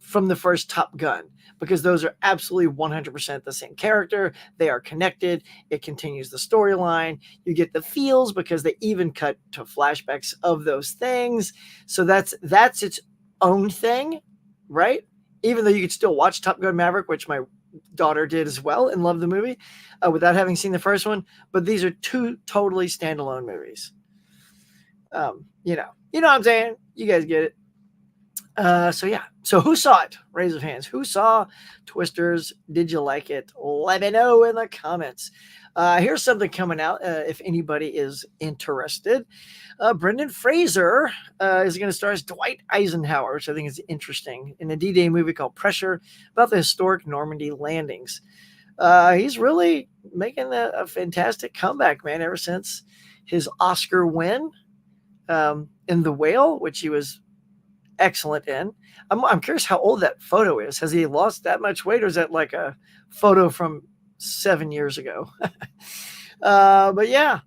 from the first Top Gun, because those are absolutely 100% the same character. They are connected. It continues the storyline. You get the feels because they even cut to flashbacks of those things. So that's its own thing, right? Even though you could still watch Top Gun Maverick, which my daughter did as well and loved the movie without having seen the first one. But these are two totally standalone movies. You know what I'm saying? You guys get it. So yeah. So who saw it? Raise of hands. Who saw Twisters? Did you like it? Let me know in the comments. Here's something coming out. If anybody is interested, Brendan Fraser is going to star as Dwight Eisenhower, which I think is interesting, in a D-Day movie called Pressure about the historic Normandy landings. He's really making a fantastic comeback, man, ever since his Oscar win in The Whale, which he was excellent in. I'm curious how old that photo is. Has he lost that much weight, or is that like a photo from 7 years ago? But yeah.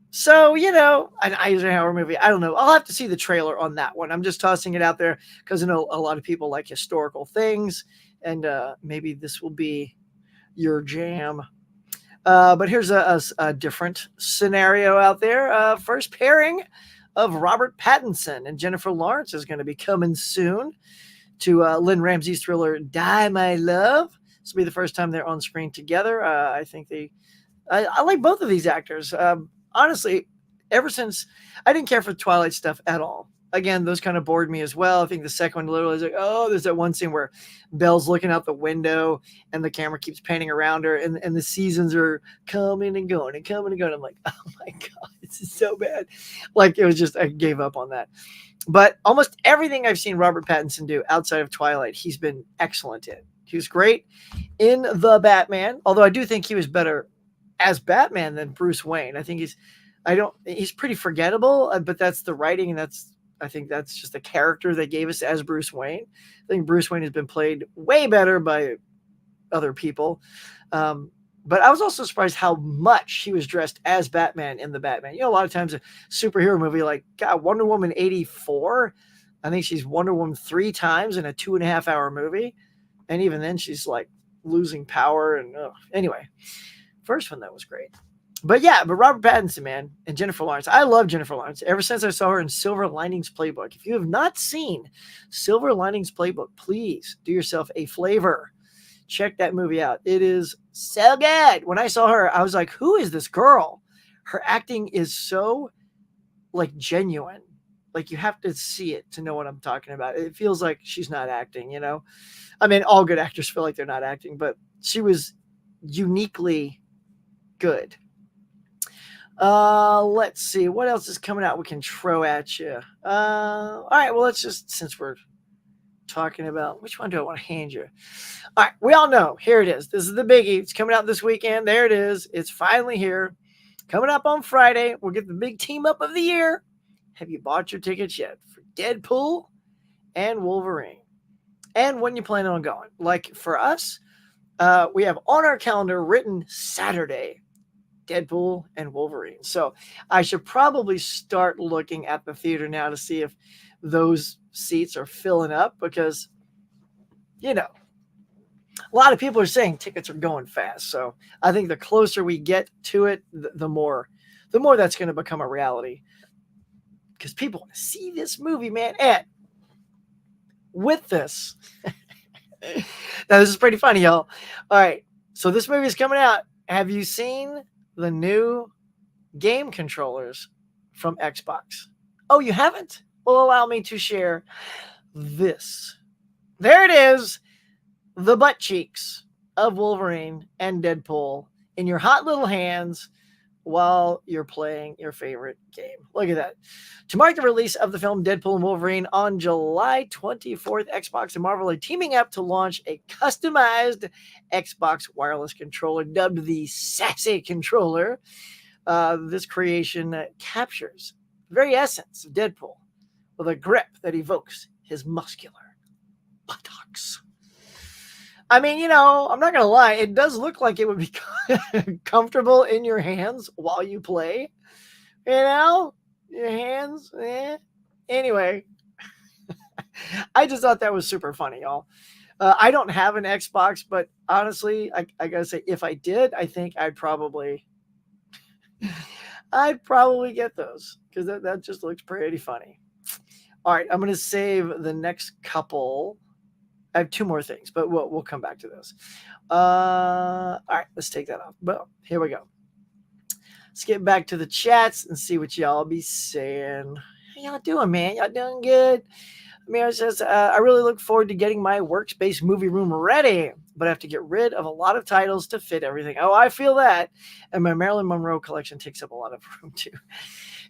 So, an Eisenhower movie. I don't know. I'll have to see the trailer on that one. I'm just tossing it out there because I know a lot of people like historical things, and maybe this will be your jam. But here's a different scenario out there. First pairing of Robert Pattinson and Jennifer Lawrence is going to be coming soon to Lynn Ramsey's thriller Die My Love. This will be the first time they're on screen together. I think I like both of these actors. Honestly, ever since I didn't care for Twilight stuff at all. Again, those kind of bored me as well. I think the second one literally is like, oh, there's that one scene where Belle's looking out the window and the camera keeps panning around her, and the seasons are coming and going and coming and going. I'm like, oh my God, this is so bad. Like, it was just, I gave up on that. But almost everything I've seen Robert Pattinson do outside of Twilight, he's been excellent in. He was great in The Batman, although I do think he was better as Batman than Bruce Wayne. I think he's pretty forgettable, but that's the writing, and I think that's just the character they gave us as Bruce Wayne. I think Bruce Wayne has been played way better by other people. But I was also surprised how much he was dressed as Batman in The Batman. A lot of times a superhero movie like Wonder Woman 84, I think she's Wonder Woman 3 times in a 2.5 hour movie. And even then she's like losing power. And anyway, first one, that was great. But Robert Pattinson, man, and Jennifer Lawrence. I love Jennifer Lawrence ever since I saw her in Silver Linings Playbook. If you have not seen Silver Linings Playbook, please do yourself a favor. Check that movie out. It is so good. When I saw her, I was like, who is this girl? Her acting is so like genuine. Like, you have to see it to know what I'm talking about. It feels like she's not acting, I mean, all good actors feel like they're not acting, but she was uniquely good. Let's see what else is coming out we can throw at you. All right, well, let's just, since we're talking about, which one do I want to hand you? All right, we all know, here it is. This is the biggie. It's coming out this weekend. There it is. It's finally here. Coming up on Friday. We'll get the big team up of the year. Have you bought your tickets yet for Deadpool and Wolverine? And when you planning on going? Like, for us, we have on our calendar written Saturday, Deadpool and Wolverine. So I should probably start looking at the theater now to see if those seats are filling up, because a lot of people are saying tickets are going fast. So I think the closer we get to it, the more that's going to become a reality. because people want to see this movie, man. And with this, now this is pretty funny, y'all. All right, so this movie is coming out. Have you seen the new game controllers from Xbox? Oh, you haven't? Well, allow me to share this. There it is, the butt cheeks of Wolverine and Deadpool in your hot little hands while you're playing your favorite game. Look at that. To mark the release of the film Deadpool and Wolverine on July 24th, Xbox and Marvel are teaming up to launch a customized Xbox wireless controller dubbed the Sassy Controller. This creation captures the very essence of Deadpool with a grip that evokes his muscular buttocks. I mean, you know, I'm not going to lie. It does look like it would be comfortable in your hands while you play. You know, your hands. Anyway, I just thought that was super funny, y'all. I don't have an Xbox, but honestly, I got to say, if I did, I think I'd probably get those because that just looks pretty funny. All right, I'm going to save the next couple. I have two more things, but we'll come back to this. All right, let's take that off. But here we go. Let's get back to the chats and see what y'all be saying. How y'all doing, man? Y'all doing good? Mira says, I really look forward to getting my workspace movie room ready, but I have to get rid of a lot of titles to fit everything. Oh, I feel that. And my Marilyn Monroe collection takes up a lot of room too.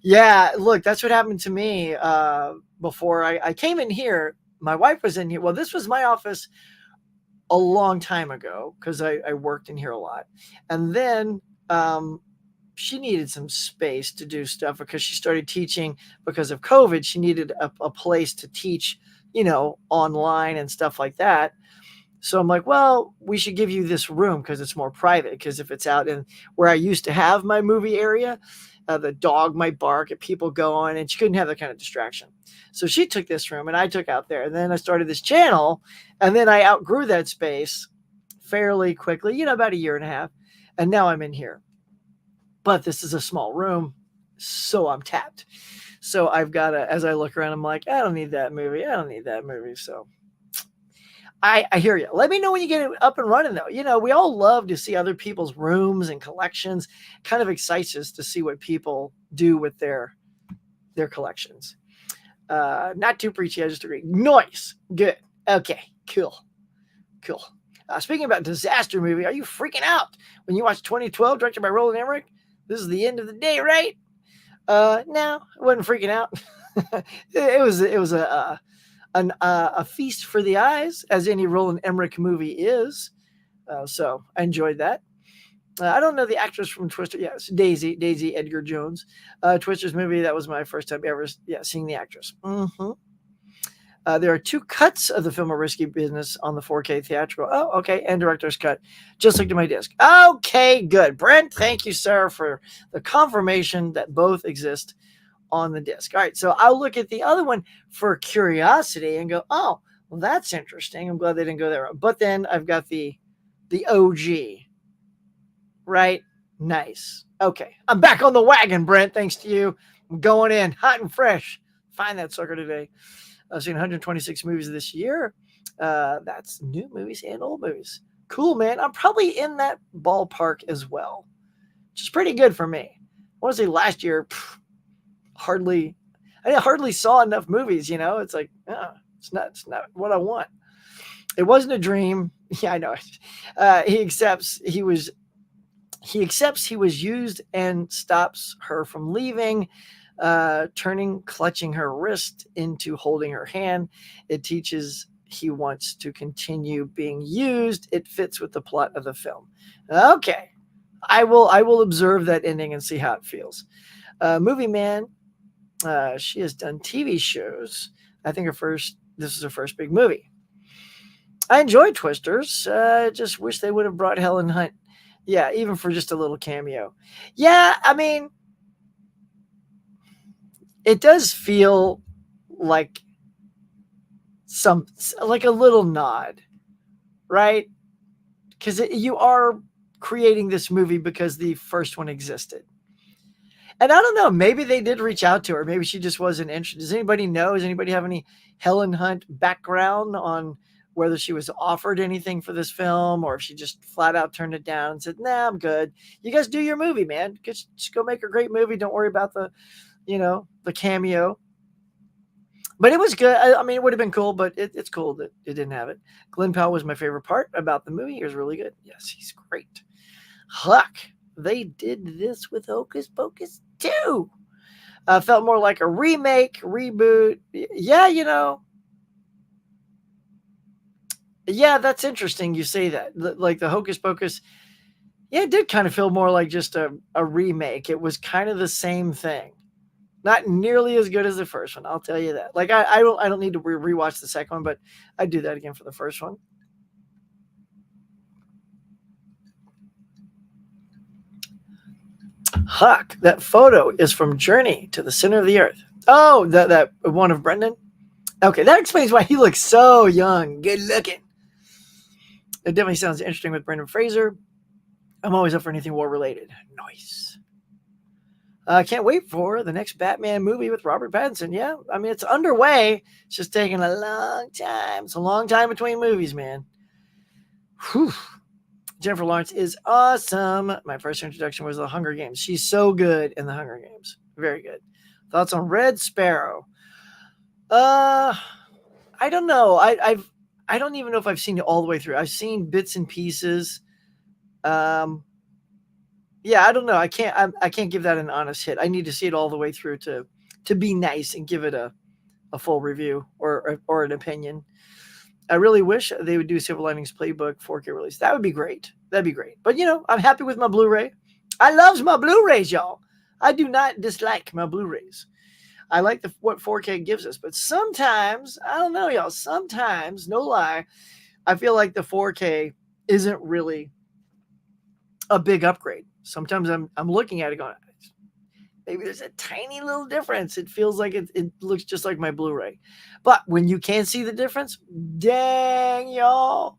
Yeah, look, that's what happened to me before I came in here. My wife was in here. Well, this was my office a long time ago because I worked in here a lot. And then she needed some space to do stuff because she started teaching because of COVID. She needed a place to teach, you know, online and stuff like that. So I'm like, well, we should give you this room because it's more private. Because if it's out in where I used to have my movie area, the dog might bark at people going, and she couldn't have that kind of distraction. So she took this room and I took out there. And then I started this channel, and then I outgrew that space fairly quickly, you know, about a year and a half. And now I'm in here. But this is a small room, so I'm tapped. So I've got to, as I look around, I'm like, I don't need that movie. I don't need that movie. So I hear you. Let me know when you get it up and running, though. You know, we all love to see other people's rooms and collections. Kind of excites us to see what people do with their collections. Not too preachy. I just agree. Nice. Good. Okay. Cool. Speaking about disaster movie, are you freaking out when you watch 2012, directed by Roland Emmerich? This is the end of the day, right? No, I wasn't freaking out. it was a feast for the eyes, as any Roland Emmerich movie is. So I enjoyed that. I don't know the actress from Twister. Yes, Daisy Edgar Jones. Twister's movie. That was my first time ever seeing the actress. Mm-hmm. There are two cuts of the film A Risky Business on the 4K theatrical. Oh, okay. And director's cut. Just looked at my disc. Okay, good. Brent, thank you, sir, for the confirmation that both exist on the disc. All right, so I'll look at the other one for curiosity and go, oh, well, that's interesting. I'm glad they didn't go there. But then I've got the OG, right? Nice. Okay, I'm back on the wagon, Brent, thanks to you. I'm going in hot and fresh. Find that sucker today. I've seen 126 movies this year. That's new movies and old movies. Cool, man. I'm probably in that ballpark as well, which is pretty good for me. I want to say last year, I hardly saw enough movies. You know, it's like it's not what I want. It wasn't a dream. Yeah, I know. He accepts he was used and stops her from leaving. Clutching her wrist into holding her hand. It teaches he wants to continue being used. It fits with the plot of the film. Okay. I will observe that ending and see how it feels. Movie Man, she has done TV shows. I think this is her first big movie. I enjoyed Twisters. Just wish they would have brought Helen Hunt. Yeah, even for just a little cameo. Yeah, I mean, it does feel like like a little nod, right? Because you are creating this movie because the first one existed. And I don't know, maybe they did reach out to her. Maybe she just wasn't interested. Does anybody know? Does anybody have any Helen Hunt background on whether she was offered anything for this film or if she just flat out turned it down and said, nah, I'm good. You guys do your movie, man. Just go make a great movie. Don't worry about the cameo. But it was good. I mean, it would have been cool, but it's cool that it didn't have it. Glenn Powell was my favorite part about the movie. He was really good. Yes, he's great. Huck, they did this with Hocus Pocus too. Felt more like a remake, reboot. Yeah, yeah, that's interesting you say that. Like the Hocus Pocus, yeah, it did kind of feel more like just a remake. It was kind of the same thing. Not nearly as good as the first one, I'll tell you that. Like I don't need to rewatch the second one, but I'd do that again for the first one. Huck, that photo is from Journey to the Center of the Earth. Oh, that one of Brendan? Okay, that explains why he looks so young. Good looking. It definitely sounds interesting with Brendan Fraser. I'm always up for anything war related. Nice. I can't wait for the next Batman movie with Robert Pattinson. Yeah, I mean, it's underway. It's just taking a long time. It's a long time between movies, man. Whew. Jennifer Lawrence is awesome. My first introduction was The Hunger Games. She's so good in The Hunger Games. Very good. Thoughts on Red Sparrow? I don't know. I don't even know if I've seen it all the way through. I've seen bits and pieces. Yeah, I don't know. I can't give that an honest hit. I need to see it all the way through to be nice and give it a full review or an opinion. I really wish they would do Silver Linings Playbook 4K release. That would be great. That'd be great. But I'm happy with my Blu-ray. I loves my Blu-rays, y'all. I do not dislike my Blu-rays. I like what 4K gives us, but sometimes, I don't know, y'all. Sometimes, no lie, I feel like the 4K isn't really a big upgrade. Sometimes I'm looking at it going, maybe there's a tiny little difference. It feels like it looks just like my Blu-ray. But when you can see the difference, dang, y'all.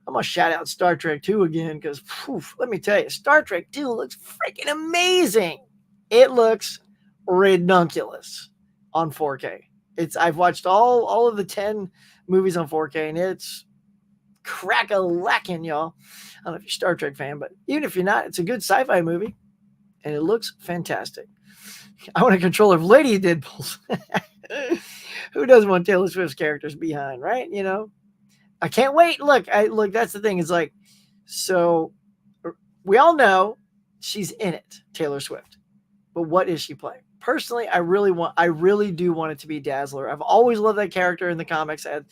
I'm going to shout out Star Trek 2 again because, let me tell you, Star Trek 2 looks freaking amazing. It looks redunculous on 4K. I've watched all of the 10 movies on 4K, and it's crack-a-lackin', y'all. I don't know if you're a Star Trek fan, but even if you're not, it's a good sci-fi movie. And it looks fantastic. I want a controller of Lady Deadpools. Who doesn't want Taylor Swift's characters behind, right? I can't wait. Look, that's the thing. It's like, so we all know she's in it, Taylor Swift. But what is she playing? Personally, I really do want it to be Dazzler. I've always loved that character in the comics. I had,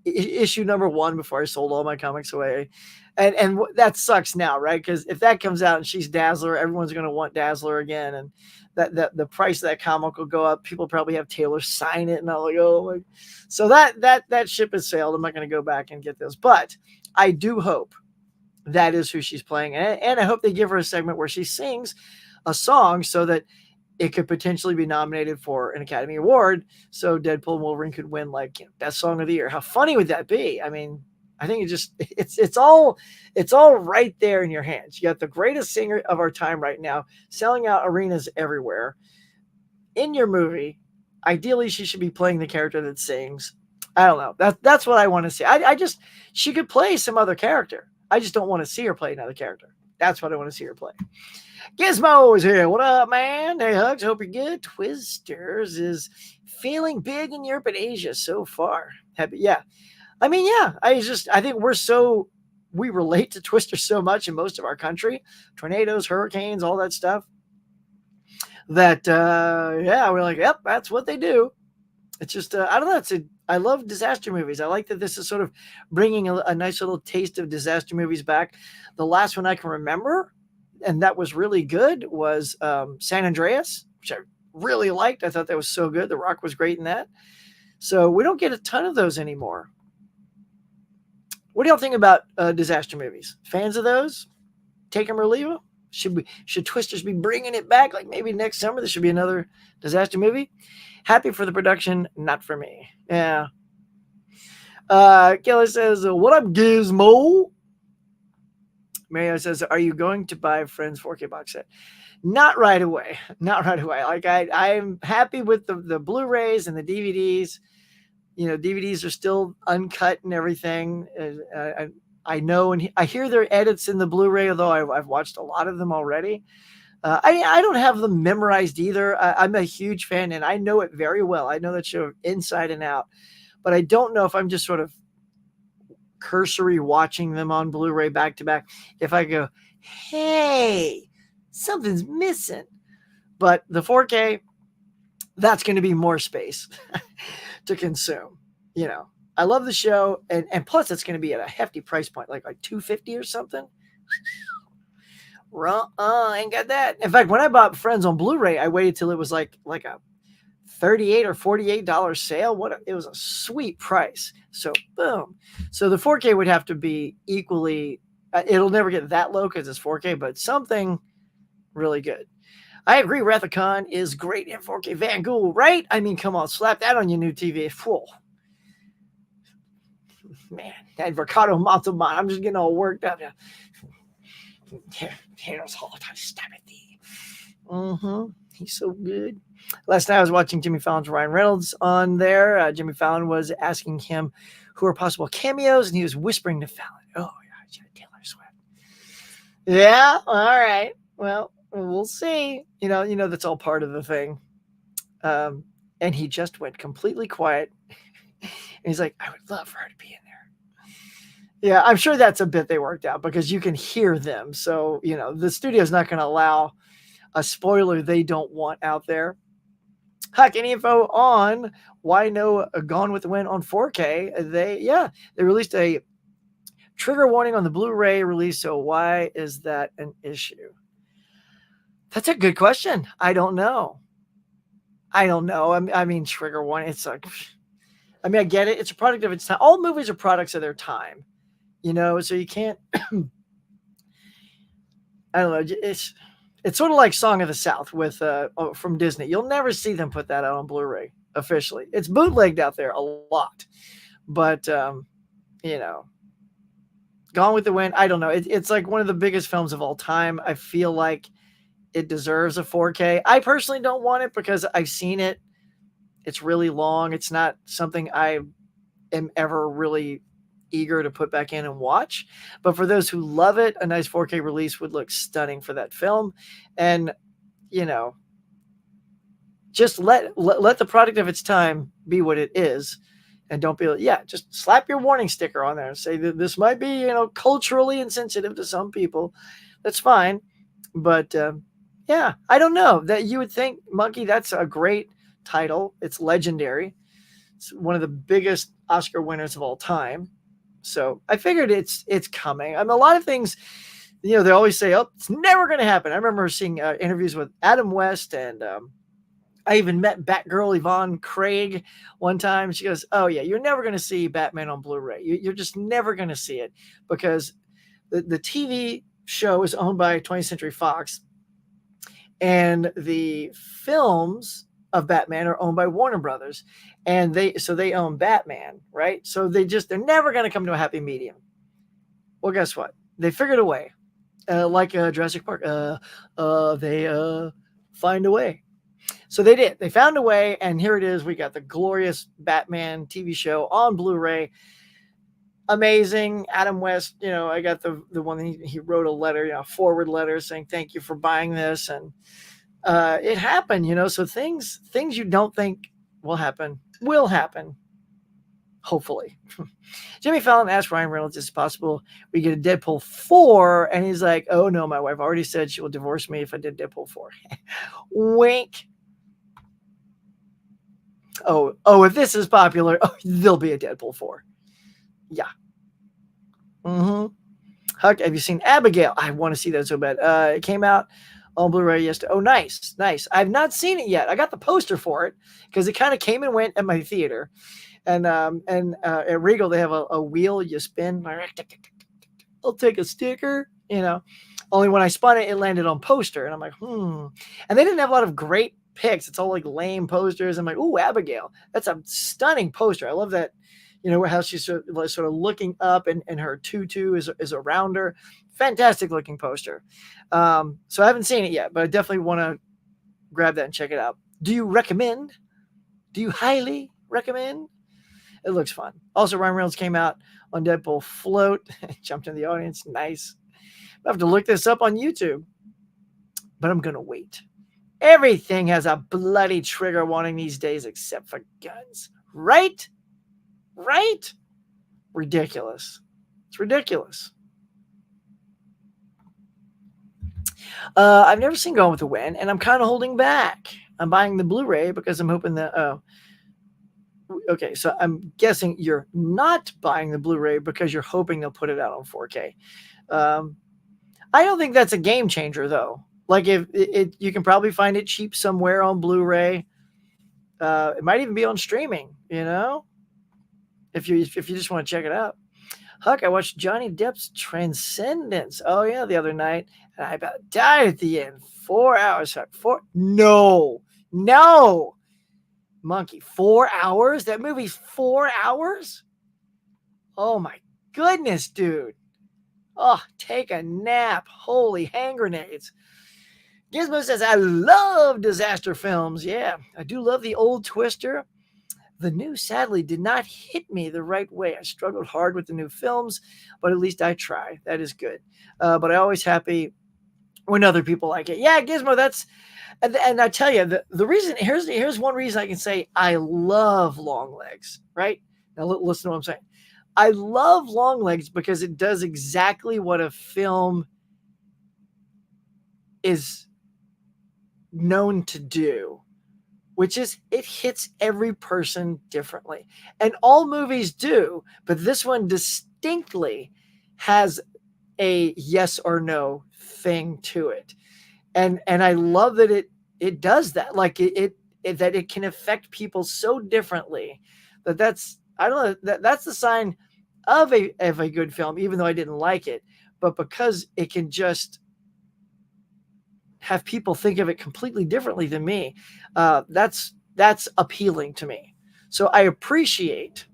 issue number 1 before I sold all my comics away. And that sucks now, right? Because if that comes out and she's Dazzler, everyone's going to want Dazzler again. And that the price of that comic will go up. People probably have Taylor sign it. And I'm like, oh, my. So that ship has sailed. I'm not going to go back and get this. But I do hope that is who she's playing. And I hope they give her a segment where she sings a song so that it could potentially be nominated for an Academy Award. So Deadpool and Wolverine could win best song of the year. How funny would that be? I mean, I think it's all right there in your hands. You got the greatest singer of our time right now, selling out arenas everywhere. In your movie, ideally she should be playing the character that sings. I don't know. That's what I want to see. She could play some other character. I just don't want to see her play another character. That's what I want to see her play. Gizmo is here. What up, man? Hey, Hugs. Hope you're good. Twisters is feeling big in Europe and Asia so far. Happy, yeah. I mean, yeah. I think we relate to Twisters so much in most of our country. Tornadoes, hurricanes, all that stuff. That we're like, yep, that's what they do. It's just I don't know. I love disaster movies. I like that this is sort of bringing a nice little taste of disaster movies back. The last one I can remember, and that was really good, was San Andreas, which I really liked. I thought that was so good. The Rock was great in that. So we don't get a ton of those anymore. What do y'all think about disaster movies? Fans of those? Take them or leave them? Should Twisters be bringing it back? Like maybe next summer there should be another disaster movie. Happy for the production, not for me. Yeah. Kelly says, what up, Gizmo? Mario says, are you going to buy Friends 4K box set? Not right away. Not right away. Like I'm happy with the Blu-rays and the DVDs. You know, DVDs are still uncut and everything. I know, and I hear their edits in the Blu-ray, although I've watched a lot of them already. I don't have them memorized either. I'm a huge fan, and I know it very well. I know that show inside and out, but I don't know if I'm just sort of cursory watching them on Blu-ray back to back. If I go, hey, something's missing. But the 4K, that's going to be more space to consume. You know, I love the show, and plus it's going to be at a hefty price point, like $250 or something. Ain't got that. In fact, when I bought Friends on Blu-ray, I waited till it was like a $38 or $48 sale. It was a sweet price. So boom. So the 4K would have to be equally. It'll never get that low because it's 4K, but something really good. I agree. Wrath of Khan is great in 4K. Van Gogh, right? I mean, come on, slap that on your new TV. Whoa. Man, that Ricardo Montalban, I'm just getting all worked up. Here's all the time. Stab at thee. He's so good. Last night I was watching Jimmy Fallon's Ryan Reynolds on there. Jimmy Fallon was asking him who are possible cameos, and he was whispering to Fallon, "Oh, yeah, Taylor Swift." Yeah, all right. Well, we'll see. You know that's all part of the thing. And he just went completely quiet. And he's like, "I would love for her to be in there." Yeah, I'm sure that's a bit they worked out because you can hear them. So, the studio's not going to allow a spoiler they don't want out there. Heck, any info on why no Gone with the Wind on 4K? They released a trigger warning on the Blu-ray release. So why is that an issue? That's a good question. I don't know. I mean, trigger warning. It's like, I get it. It's a product of its time. All movies are products of their time. So you can't, I don't know. It's sort of like Song of the South with from Disney. You'll never see them put that out on Blu-ray officially. It's bootlegged out there a lot, but Gone with the Wind, I don't know. It's like one of the biggest films of all time. I feel like it deserves a 4K. I personally don't want it because I've seen it. It's really long. It's not something I am ever really eager to put back in and watch, but for those who love it, a nice 4K release would look stunning for that film. And just let the product of its time be what it is, and don't be just slap your warning sticker on there and say that this might be culturally insensitive to some people. That's fine, but I don't know, that you would think, Monkey, that's a great title. It's legendary. It's one of the biggest Oscar winners of all time. So I figured it's coming. A lot of things, they always say, "Oh, it's never going to happen." I remember seeing interviews with Adam West, and I even met Batgirl Yvonne Craig one time. She goes, "Oh yeah, you're never going to see Batman on Blu-ray. You're just never going to see it because the TV show is owned by 20th Century Fox, and the films of Batman are owned by Warner Brothers, and they own Batman, right? So they're never going to come to a happy medium." Well, guess what? They figured a way, like Jurassic Park. They find a way. So they did. They found a way, and here it is. We got the glorious Batman TV show on Blu-ray. Amazing. Adam West, I got the one that he wrote a letter, a forward letter saying thank you for buying this, and it happened, so things you don't think will happen. Hopefully. Jimmy Fallon asked Ryan Reynolds, is it possible we get a Deadpool 4? And he's like, "Oh no, my wife already said she will divorce me if I did Deadpool 4. Wink. Oh, if this is popular, there'll be a Deadpool 4. Yeah. Huck, have you seen Abigail? I want to see that so bad. It came out on Blu-ray yesterday. Oh, nice. I've not seen it yet. I got the poster for it because it kind of came and went at my theater. And at Regal, they have a wheel you spin. I'll take a sticker, Only when I spun it, it landed on poster. And I'm like, And they didn't have a lot of great picks. It's all like lame posters. I'm like, ooh, Abigail. That's a stunning poster. I love that, how she's sort of looking up and her tutu is around her. Fantastic looking poster. So I haven't seen it yet, but I definitely want to grab that and check it out. Do you recommend? Do you highly recommend? It looks fun. Also, Ryan Reynolds came out on Deadpool Float, jumped in the audience. Nice. I have to look this up on YouTube, but I'm going to wait. Everything has a bloody trigger warning these days except for guns. Right? Right? Ridiculous. It's ridiculous. I've never seen Gone with the Wind, and I'm kind of holding back. I'm buying the Blu-ray because I'm hoping that... okay, so I'm guessing you're not buying the Blu-ray because you're hoping they'll put it out on 4K. I don't think that's a game changer, though. Like, if you can probably find it cheap somewhere on Blu-ray. It might even be on streaming, you know, if you just want to check it out. Huck, I watched Johnny Depp's Transcendence. Oh yeah, the other night, and I about died at the end. 4 hours. Huck. No, monkey. 4 hours. That movie's 4 hours. Oh my goodness, dude. Oh, take a nap. Holy hand grenades. Gizmo says, I love disaster films. Yeah, I do love the old Twister. The new, sadly, did not hit me the right way. I struggled hard with the new films, but at least I try. That is good. But I'm always happy when other people like it. Yeah, Gizmo, that's... And I tell you, the reason... Here's one reason I can say I love Longlegs, right? Now, listen to what I'm saying. I love Longlegs because it does exactly what a film is known to do, which is it hits every person differently. And all movies do, but this one distinctly has a yes or no thing to it. And I love that it does that. Like that it can affect people so differently that's I don't know, that's the sign of a good film, even though I didn't like it, but because it can just have people think of it completely differently than me. That's appealing to me. So I appreciate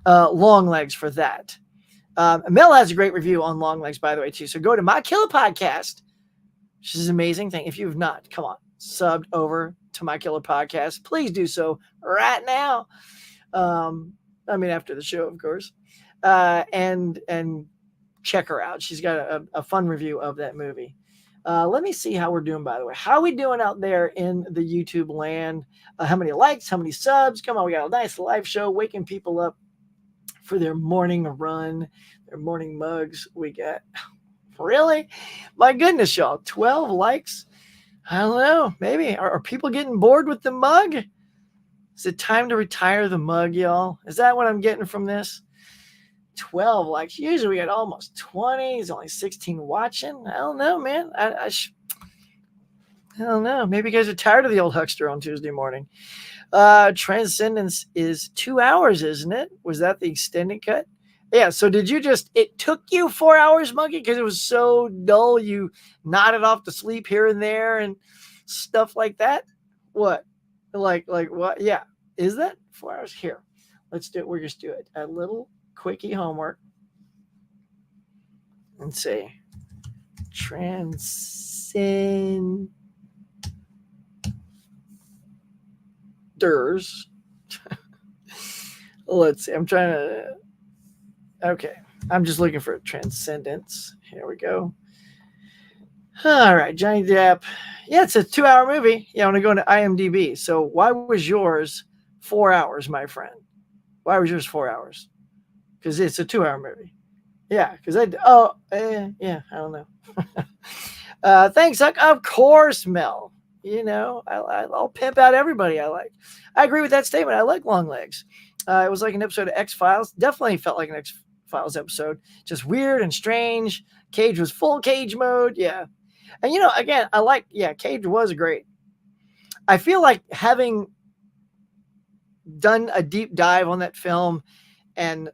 Longlegs for that. Mel has a great review on Longlegs, by the way, too. So go to My Killer Podcast, which is an amazing thing. If you've not, come on, subbed over to My Killer Podcast. Please do so right now. After the show, of course. And check her out. She's got a fun review of that movie. Let me see how we're doing, by the way. How are we doing out there in the YouTube land? How many likes? How many subs? Come on, we got a nice live show waking people up for their morning run, their morning mugs. We got, really? My goodness, y'all, 12 likes? I don't know. Maybe. Are people getting bored with the mug? Is it time to retire the mug, y'all? Is that what I'm getting from this? 12 likes. Usually we got almost 20. There's only 16 watching. I don't know, man. I don't know. Maybe you guys are tired of the old huckster on Tuesday morning. Transcendence is 2 hours, isn't it? Was that the extended cut? Yeah. So it took you 4 hours, Monkey, because it was so dull you nodded off to sleep here and there and stuff like that? What? Like what? Yeah. Is that 4 hours? Here. Let's do it. We'll just do it. A little quickie homework and say Transcenders. Let's see. I'm trying to. Okay. I'm just looking for Transcendence. Here we go. All right. Johnny Depp. Yeah, it's a 2 hour movie. Yeah, I want to go into IMDb. So why was yours 4 hours, my friend? Why was yours 4 hours? Because it's a 2 hour movie. Yeah, because I don't know. Thanks, Huck. Of course, Mel. You know, I'll pimp out everybody I like. I agree with that statement. I like Longlegs. It was like an episode of X-Files. Definitely felt like an X-Files episode. Just weird and strange. Cage was full Cage mode. Yeah. And, you know, again, Cage was great. I feel like having done a deep dive on that film and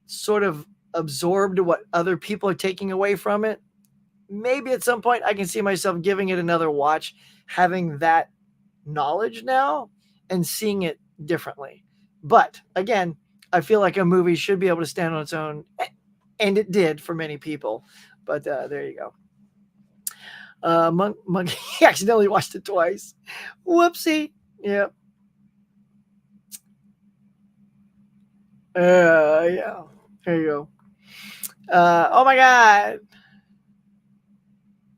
sort of absorbed what other people are taking away from it, maybe at some point I can see myself giving it another watch, having that knowledge now and seeing it differently. But again, I feel like a movie should be able to stand on its own, and it did for many people. But there you go. Monkey accidentally watched it twice. Whoopsie. Yep. Yeah. There you go. Oh my God.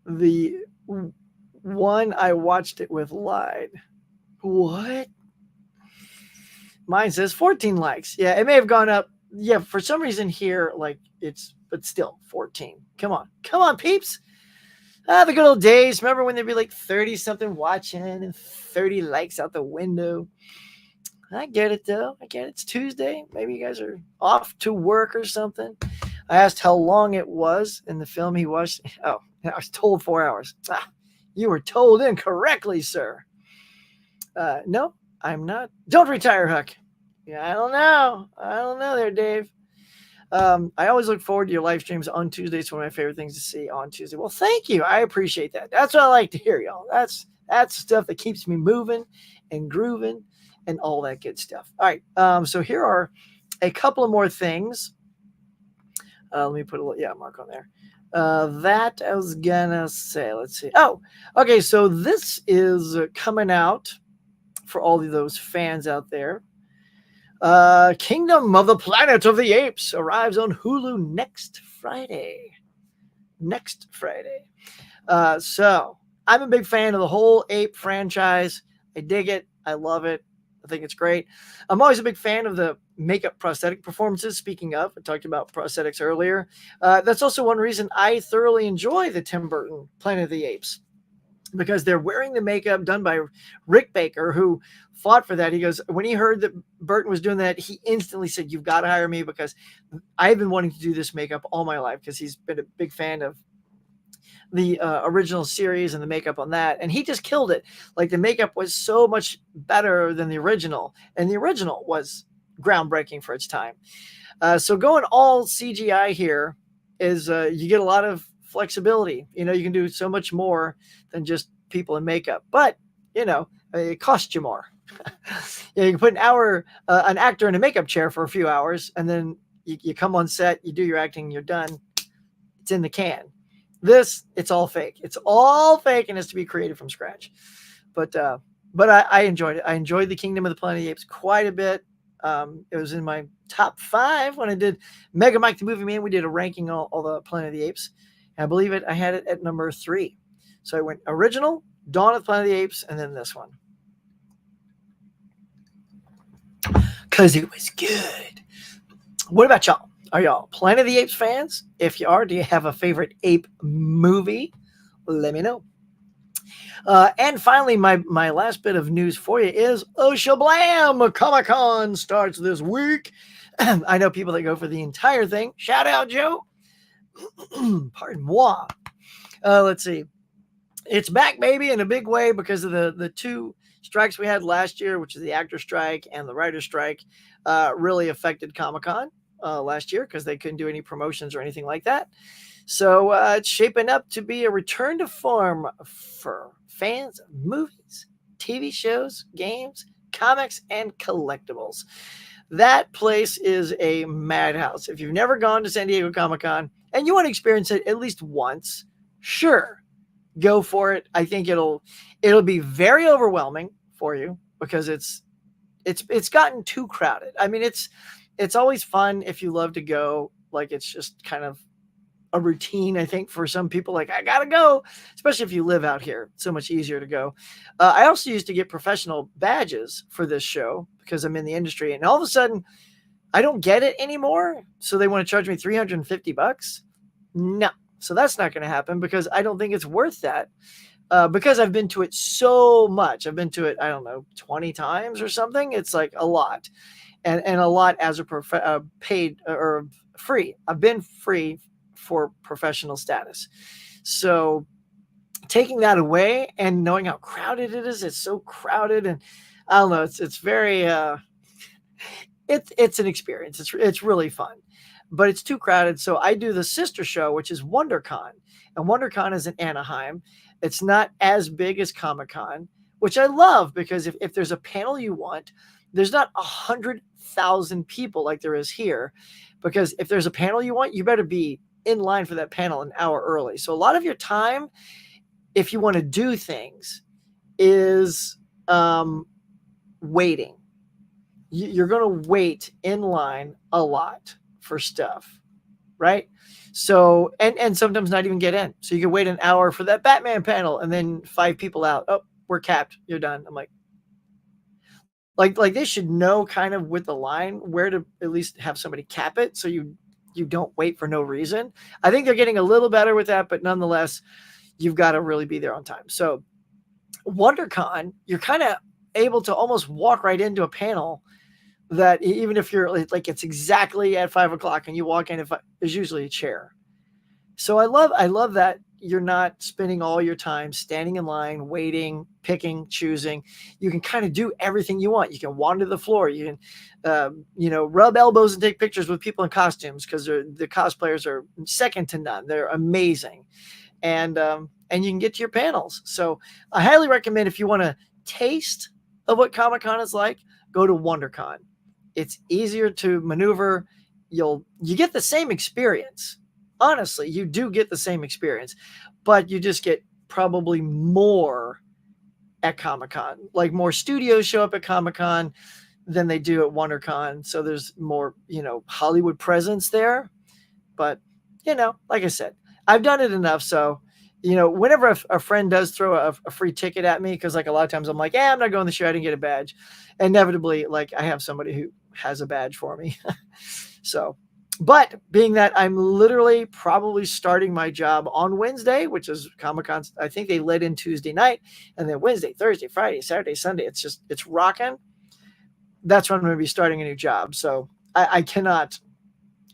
The one I watched it with lied. What? Mine says 14 likes. Yeah, it may have gone up. Yeah, for some reason here, like but still 14. Come on, peeps. The good old days. Remember when there'd be like 30 something watching and 30 likes out the window? I get it though. I get it. It's Tuesday. Maybe you guys are off to work or something. I asked how long it was in the film he watched. Oh, I was told 4 hours. You were told incorrectly, sir. No, I'm not. Don't retire, Huck. Yeah, I don't know there, Dave. I always look forward to your live streams on Tuesdays. It's one of my favorite things to see on Tuesday. Well, thank you. I appreciate that. That's what I like to hear, y'all. That's stuff that keeps me moving and grooving and all that good stuff. All right. So here are a couple of more things. Let me put a mark on there. That I was gonna say. Let's see. Oh, okay. So this is coming out for all of those fans out there. Kingdom of the Planet of the Apes arrives on Hulu next Friday. So I'm a big fan of the whole ape franchise. I dig it. I love it. I think it's great. I'm always a big fan of the makeup prosthetic performances. Speaking of, I talked about prosthetics earlier. That's also one reason I thoroughly enjoy the Tim Burton Planet of the Apes, because they're wearing the makeup done by Rick Baker, who fought for that. He goes, when he heard that Burton was doing that, he instantly said, "You've got to hire me, because I've been wanting to do this makeup all my life," because he's been a big fan of the original series and the makeup on that. And he just killed it. Like, the makeup was so much better than the original. And the original was groundbreaking for its time. So going all CGI here is you get a lot of flexibility. You can do so much more than just people in makeup, but it costs you more. You can put an actor in a makeup chair for a few hours, and then you come on set, you do your acting, you're done. It's in the can. This, it's all fake. It's all fake, and it's to be created from scratch. But I enjoyed it. I enjoyed the Kingdom of the Planet of the Apes quite a bit. It was in my top 5 when I did Mega Mike the Movie Man. We did a ranking all the Planet of the Apes. And I believe I had it at number 3. So I went original, Dawn of the Planet of the Apes, and then this one. Because it was good. What about y'all? Are y'all Planet of the Apes fans? If you are, do you have a favorite ape movie? Let me know. And finally, my last bit of news for you is Shablam! Comic-Con starts this week. I know people that go for the entire thing. Shout out, Joe. Pardon moi. Let's see. It's back, baby, in a big way, because of the 2 strikes we had last year, which is the actor strike and the writer strike, really affected Comic-Con last year, because they couldn't do any promotions or anything like that. So it's shaping up to be a return to form for fans of movies, TV shows, games, comics, and collectibles. That place is a madhouse. If you've never gone to San Diego Comic-Con and you want to experience it at least once, sure, go for it. I think it'll be very overwhelming for you, because it's gotten too crowded. I mean, it's always fun if you love to go. Like, it's just kind of a routine, I think, for some people. Like, I gotta go, especially if you live out here. It's so much easier to go. I also used to get professional badges for this show because I'm in the industry, and all of a sudden I don't get it anymore. So they want to charge me $350. No. So that's not going to happen, because I don't think it's worth that. Because I've been to it so much. I've been to it, I don't know, 20 times or something. It's like a lot. And a lot as a paid or free. I've been free for professional status. So taking that away and knowing how crowded it is, it's so crowded, and I don't know, it's very it's an experience. It's really fun, but it's too crowded. So I do the sister show, which is WonderCon, and WonderCon is in Anaheim. It's not as big as Comic-Con, which I love, because if there's a panel you want, there's not 100,000 people like there is here. Because if there's a panel you want, you better be in line for that panel an hour early. So a lot of your time, if you want to do things, is waiting. You're going to wait in line a lot for stuff, right? So, and sometimes not even get in. So you can wait an hour for that Batman panel and then 5 people out. Oh, we're capped. You're done. I'm like they should know kind of with the line where to at least have somebody cap it so you don't wait for no reason. I think they're getting a little better with that, but nonetheless, you've got to really be there on time. So WonderCon, you're kind of able to almost walk right into a panel that even if you're like it's exactly at 5:00 and you walk in, there's usually a chair. So I love that you're not spending all your time standing in line, waiting, picking, choosing. You can kind of do everything you want. You can wander the floor. You can, rub elbows and take pictures with people in costumes because the cosplayers are second to none. They're amazing, and you can get to your panels. So I highly recommend if you want a taste of what Comic-Con is like, go to WonderCon. It's easier to maneuver. You get the same experience. Honestly, you do get the same experience, but you just get probably more at Comic-Con. Like more studios show up at Comic-Con than they do at WonderCon. So there's more, Hollywood presence there. But, like I said, I've done it enough. So, whenever a friend does throw a free ticket at me, because like a lot of times I'm like, I'm not going this year. I didn't get a badge. Inevitably, like I have somebody who has a badge for me. So, but being that I'm literally probably starting my job on Wednesday, which is Comic-Con, I think they let in Tuesday night, and then Wednesday, Thursday, Friday, Saturday, Sunday, it's rocking. That's when I'm going to be starting a new job. So I cannot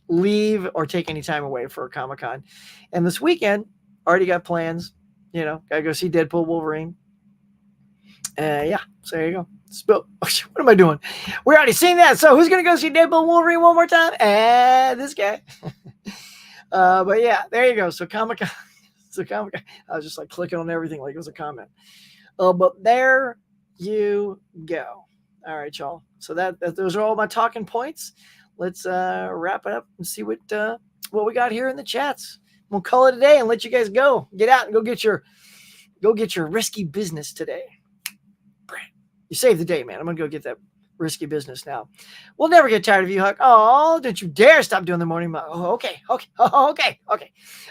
leave or take any time away for Comic-Con. And this weekend, already got plans, got to go see Deadpool Wolverine. So there you go. What am I doing? We're already seeing that. So who's going to go see Deadpool Wolverine one more time? This guy. But yeah, there you go. So Comic-Con. I was just like clicking on everything like it was a comment. But there you go. All right, y'all. So those are all my talking points. Let's wrap it up and see what we got here in the chats. We'll call it a day and let you guys go. Get out and go get your risky business today. You saved the day, man. I'm going to go get that risky business now. We'll never get tired of you, Huck. Oh, don't you dare stop doing the morning mug. Oh, okay.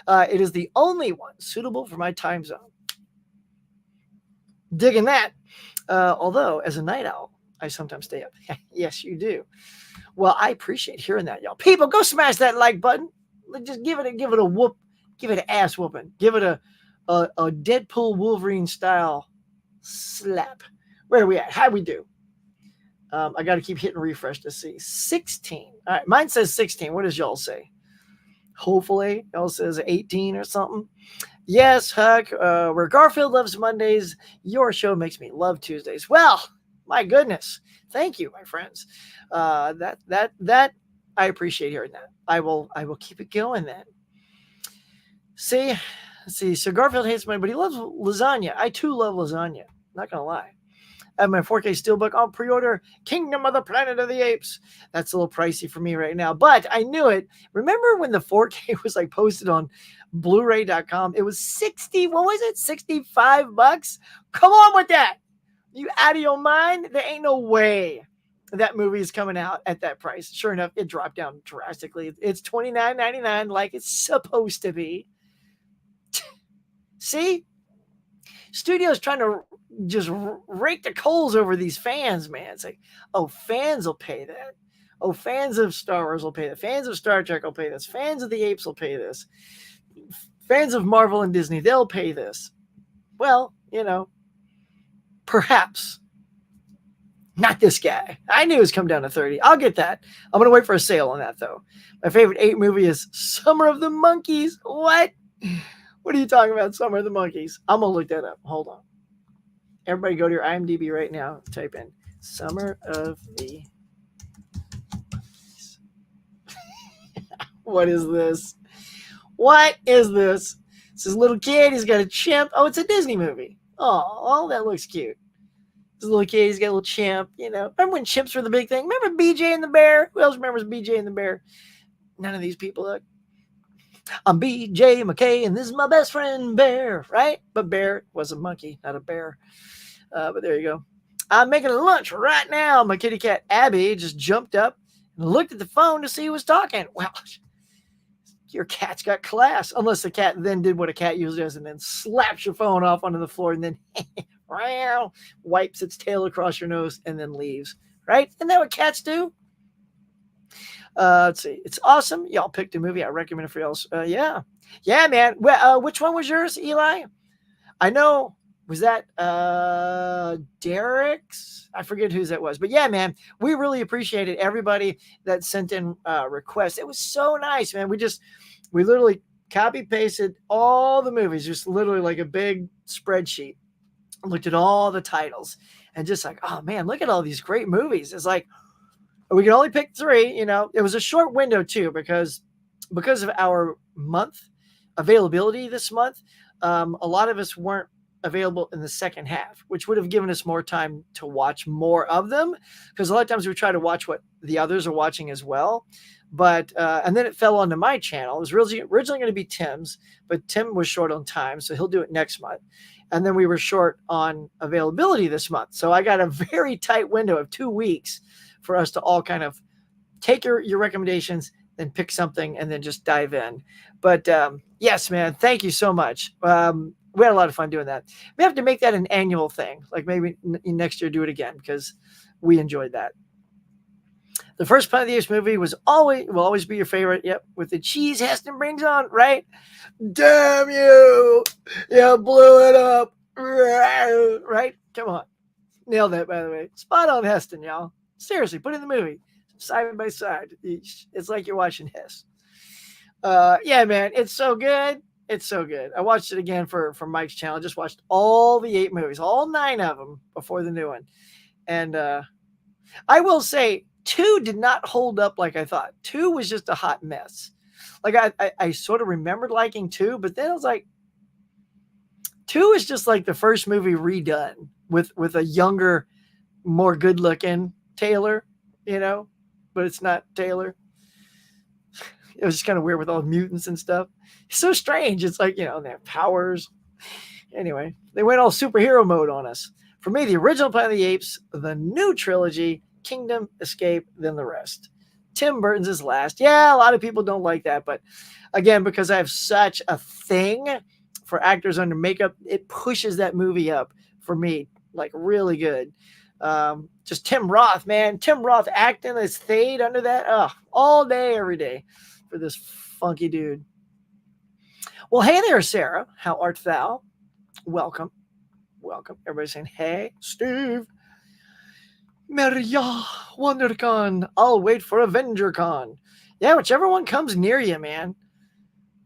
It is the only one suitable for my time zone. Digging that. Although, as a night owl, I sometimes stay up. Yes, you do. Well, I appreciate hearing that, y'all. People, go smash that like button. Just give it a whoop. Give it an ass whooping. Give it a Deadpool Wolverine style slap. Where are we at? How we do? I got to keep hitting refresh to see. 16. All right. Mine says 16. What does y'all say? Hopefully, y'all says 18 or something. Yes, Huck. Where Garfield loves Mondays, your show makes me love Tuesdays. Well, my goodness. Thank you, my friends. That I appreciate hearing that. I will keep it going then. See. So Garfield hates money, but he loves lasagna. I too love lasagna. Not gonna lie. I have my 4K Steelbook on pre-order. Kingdom of the Planet of the Apes. That's a little pricey for me right now, but I knew it. Remember when the 4K was like posted on Blu-ray.com? It was 65 bucks? Come on with that. You out of your mind? There ain't no way that movie is coming out at that price. Sure enough, it dropped down drastically. It's $29.99 like it's supposed to be. See? Studios trying to just rake the coals over these fans, man. It's like, oh, fans will pay that. Oh, fans of Star Wars will pay that. Fans of Star Trek will pay this. Fans of the Apes will pay this. Fans of Marvel and Disney, they'll pay this. Well, perhaps. Not this guy. I knew it was come down to 30. I'll get that. I'm going to wait for a sale on that, though. My favorite ape movie is Summer of the Monkeys. What? What are you talking about, Summer of the Monkeys? I'm going to look that up. Hold on. Everybody go to your IMDb right now. Type in Summer of the Monkeys. What is this? What is this? It's this little kid. He's got a chimp. Oh, it's a Disney movie. Oh, that looks cute. This little kid, he's got a little chimp. Remember when chimps were the big thing? Remember BJ and the Bear? Who else remembers BJ and the Bear? None of these people look. I'm BJ McKay, and this is my best friend Bear, right? But Bear was a monkey, not a bear. But there you go. I'm making lunch right now. My kitty cat Abby just jumped up and looked at the phone to see who was talking. Well, your cat's got class. Unless the cat then did what a cat usually does and then slaps your phone off onto the floor and then wipes its tail across your nose and then leaves. Right? Isn't that what cats do? Let's see. It's awesome. Y'all picked a movie. I recommend it for y'all. Yeah. Yeah, man. Well, which one was yours, Eli? I know. Was that Derek's? I forget whose that was. But yeah, man, we really appreciated everybody that sent in requests. It was so nice, man. We literally copy pasted all the movies, just literally like a big spreadsheet. Looked at all the titles and just like, oh man, look at all these great movies. It's like, we can only pick 3, you know. It was a short window too, because of our month availability this month. A lot of us weren't available in the second half, which would have given us more time to watch more of them. Because a lot of times we try to watch what the others are watching as well. But, and then it fell onto my channel. It was originally going to be Tim's, but Tim was short on time, so he'll do it next month. And then we were short on availability this month. So I got a very tight window of 2 weeks for us to all kind of take your recommendations, then pick something and then just dive in. But yes, man, thank you so much. We had a lot of fun doing that. We have to make that an annual thing. Like maybe next year do it again because we enjoyed that. The first Planet of the Apes movie will always be your favorite. Yep, with the cheese Heston brings on, right? Damn you! You blew it up, right? Come on, nailed that. By the way, spot on, Heston, y'all. Seriously, put in the movie side by side. It's like you're watching Hess. Yeah, man, it's so good. It's so good. I watched it again for Mike's channel. I just watched all the 8 movies, all 9 of them before the new one. And I will say 2 did not hold up like I thought. 2 was just a hot mess. Like I sort of remembered liking 2, but then I was like, 2 is just like the first movie redone with a younger, more good looking Taylor, you know, but it's not Taylor. It was just kind of weird with all the mutants and stuff. It's so strange. It's like, you know, they have powers. Anyway, they went all superhero mode on us. For me, the original Planet of the Apes, the new trilogy, Kingdom, Escape, then the rest. Tim Burton's is last. Yeah, a lot of people don't like that, but again, because I have such a thing for actors under makeup, it pushes that movie up for me, like really good. Just Tim Roth, man. Tim Roth acting as Thade under that. All day, every day for this funky dude. Well, hey there, Sarah. How art thou? Welcome. Welcome. Everybody's saying, hey, Steve. Merya WonderCon. I'll wait for AvengerCon. Yeah, whichever one comes near you, man.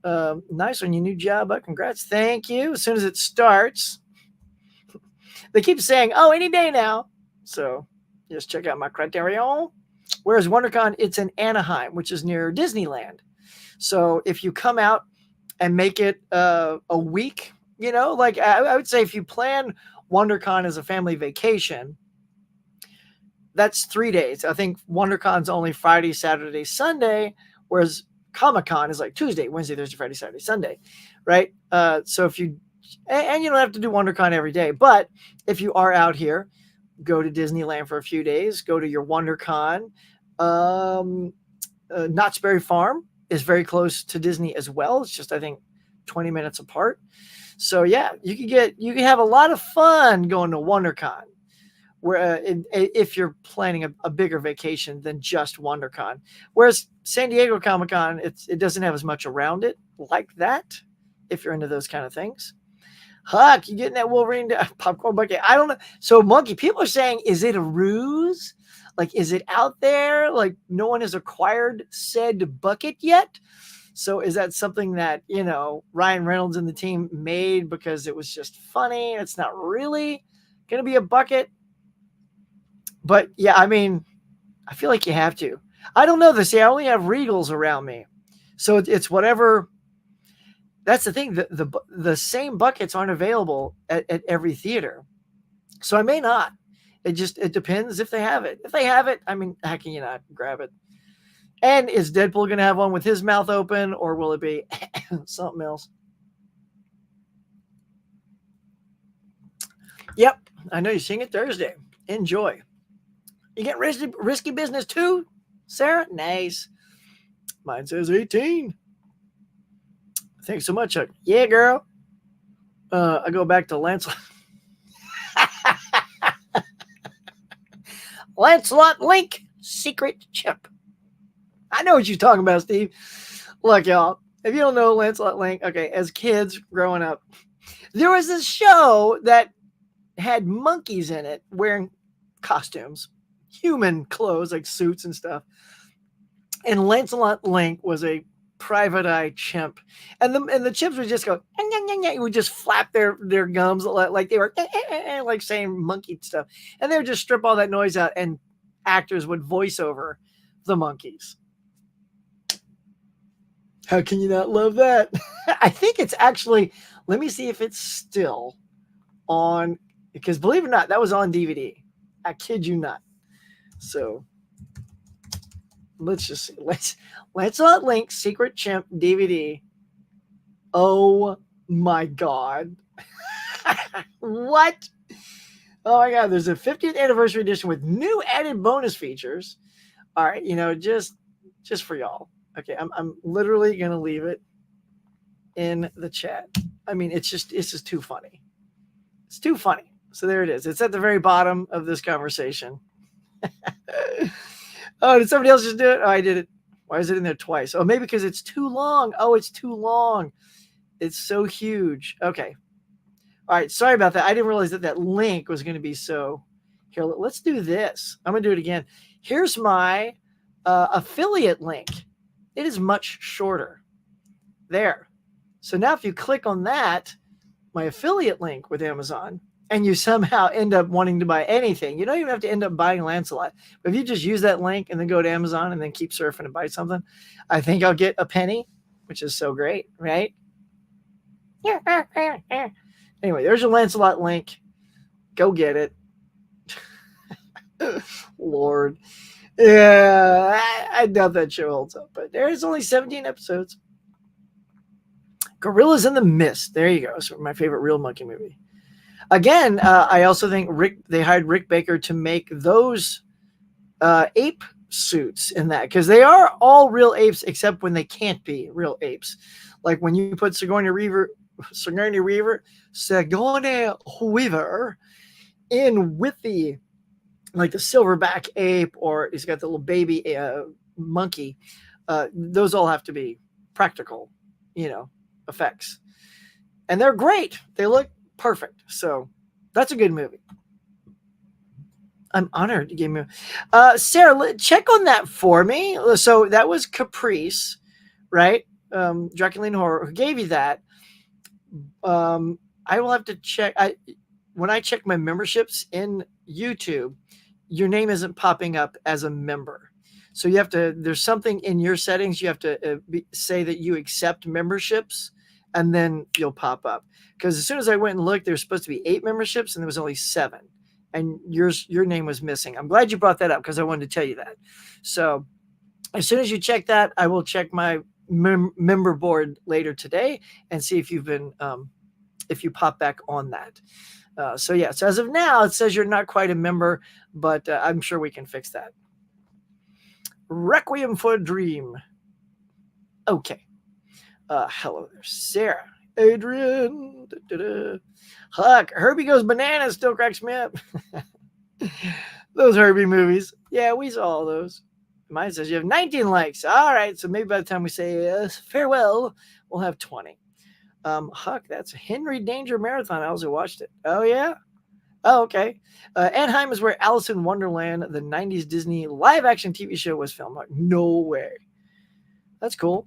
Nice on your new job. Congrats. Thank you. As soon as it starts. They keep saying, oh, any day now. So just check out my Criterion. Whereas WonderCon, it's in Anaheim, which is near Disneyland. So if you come out and make it a week, you know, like I would say if you plan WonderCon as a family vacation, that's 3 days. I think WonderCon's only Friday, Saturday, Sunday, whereas Comic-Con is like Tuesday, Wednesday, Thursday, Friday, Saturday, Sunday, right? So if you, and you don't have to do WonderCon every day, but if you are out here, go to Disneyland for a few days, go to your WonderCon. Knott's Berry Farm is very close to Disney as well. It's just, I think, 20 minutes apart. So yeah, you can have a lot of fun going to WonderCon, where if you're planning a bigger vacation than just WonderCon. Whereas San Diego Comic-Con, it doesn't have as much around it like that, if you're into those kind of things. Huck, you getting that Wolverine popcorn bucket? I don't know. So, Monkey, people are saying, is it a ruse? Like, is it out there? Like, no one has acquired said bucket yet? So, is that something that, you know, Ryan Reynolds and the team made because it was just funny? It's not really going to be a bucket. But, yeah, I mean, I feel like you have to. I don't know this. I only have Regals around me. So, it's whatever. That's the thing. The same buckets aren't available at every theater. So I may not. It depends if they have it. If they have it, I mean, how can you not grab it? And is Deadpool going to have one with his mouth open, or will it be something else? Yep, I know you're seeing it Thursday. Enjoy. You get risky business too, Sarah? Nice. Mine says 18. Thanks so much, Chuck. Yeah, girl. I go back to Lancelot. Lancelot Link, secret chimp. I know what you're talking about, Steve. Look, y'all, if you don't know Lancelot Link, okay, as kids growing up, there was this show that had monkeys in it wearing costumes, human clothes like suits and stuff. And Lancelot Link was a private eye chimp, and the chimps would just go, would just flap their gums like they were like saying monkey stuff, and they would just strip all that noise out, and actors would voice over the monkeys. How can you not love that? I think it's actually, let me see if it's still on, because believe it or not, that was on DVD. I kid you not. So let's just see. Lancelot Link Secret Chimp DVD. Oh my God. What? Oh my God. There's a 50th anniversary edition with new added bonus features. All right. Just for y'all. Okay. I'm literally going to leave it in the chat. I mean, it's just too funny. It's too funny. So there it is. It's at the very bottom of this conversation. Oh, did somebody else just do it? Oh, I did it. Why is it in there twice? Oh, maybe because it's too long. Oh, it's too long. It's so huge. Okay. All right. Sorry about that. I didn't realize that link was going to be so. Here, let's do this. I'm going to do it again. Here's my affiliate link. It is much shorter. There. So now if you click on that, my affiliate link with Amazon, and you somehow end up wanting to buy anything, you don't even have to end up buying Lancelot. But if you just use that link and then go to Amazon and then keep surfing and buy something, I think I'll get a penny, which is so great, right? Anyway, there's your Lancelot link. Go get it. Lord. Yeah, I doubt that show holds up, but there's only 17 episodes. Gorillas in the Mist. There you go. So my favorite real monkey movie. Again, I also think they hired Rick Baker to make those ape suits in that, because they are all real apes except when they can't be real apes. Like when you put Sigourney Weaver in with the silverback ape, or he's got the little baby monkey. Those all have to be practical, effects, and they're great. They look perfect. So that's a good movie. I'm honored you gave me. Sarah, check on that for me. So that was Caprice, right? Draculine Horror, who gave you that. I will have to check. When I check my memberships in YouTube, your name isn't popping up as a member. So you have to, there's something in your settings. You have to say that you accept memberships, and then you'll pop up. Because as soon as I went and looked, there was supposed to be 8 memberships and there was only 7. And your name was missing. I'm glad you brought that up because I wanted to tell you that. So as soon as you check that, I will check my member board later today and see if you've been, if you pop back on that. So as of now, it says you're not quite a member, but I'm sure we can fix that. Requiem for a Dream. Okay. Hello there, Sarah. Adrian. Huck. Herbie Goes Bananas still cracks me up. Those Herbie movies. Yeah, we saw all those. Mine says you have 19 likes. All right, so maybe by the time we say farewell, we'll have 20. Huck, that's Henry Danger Marathon. I also watched it. Oh, yeah? Oh, okay. Anaheim is where Alice in Wonderland, the 90s Disney live-action TV show, was filmed. No way. That's cool.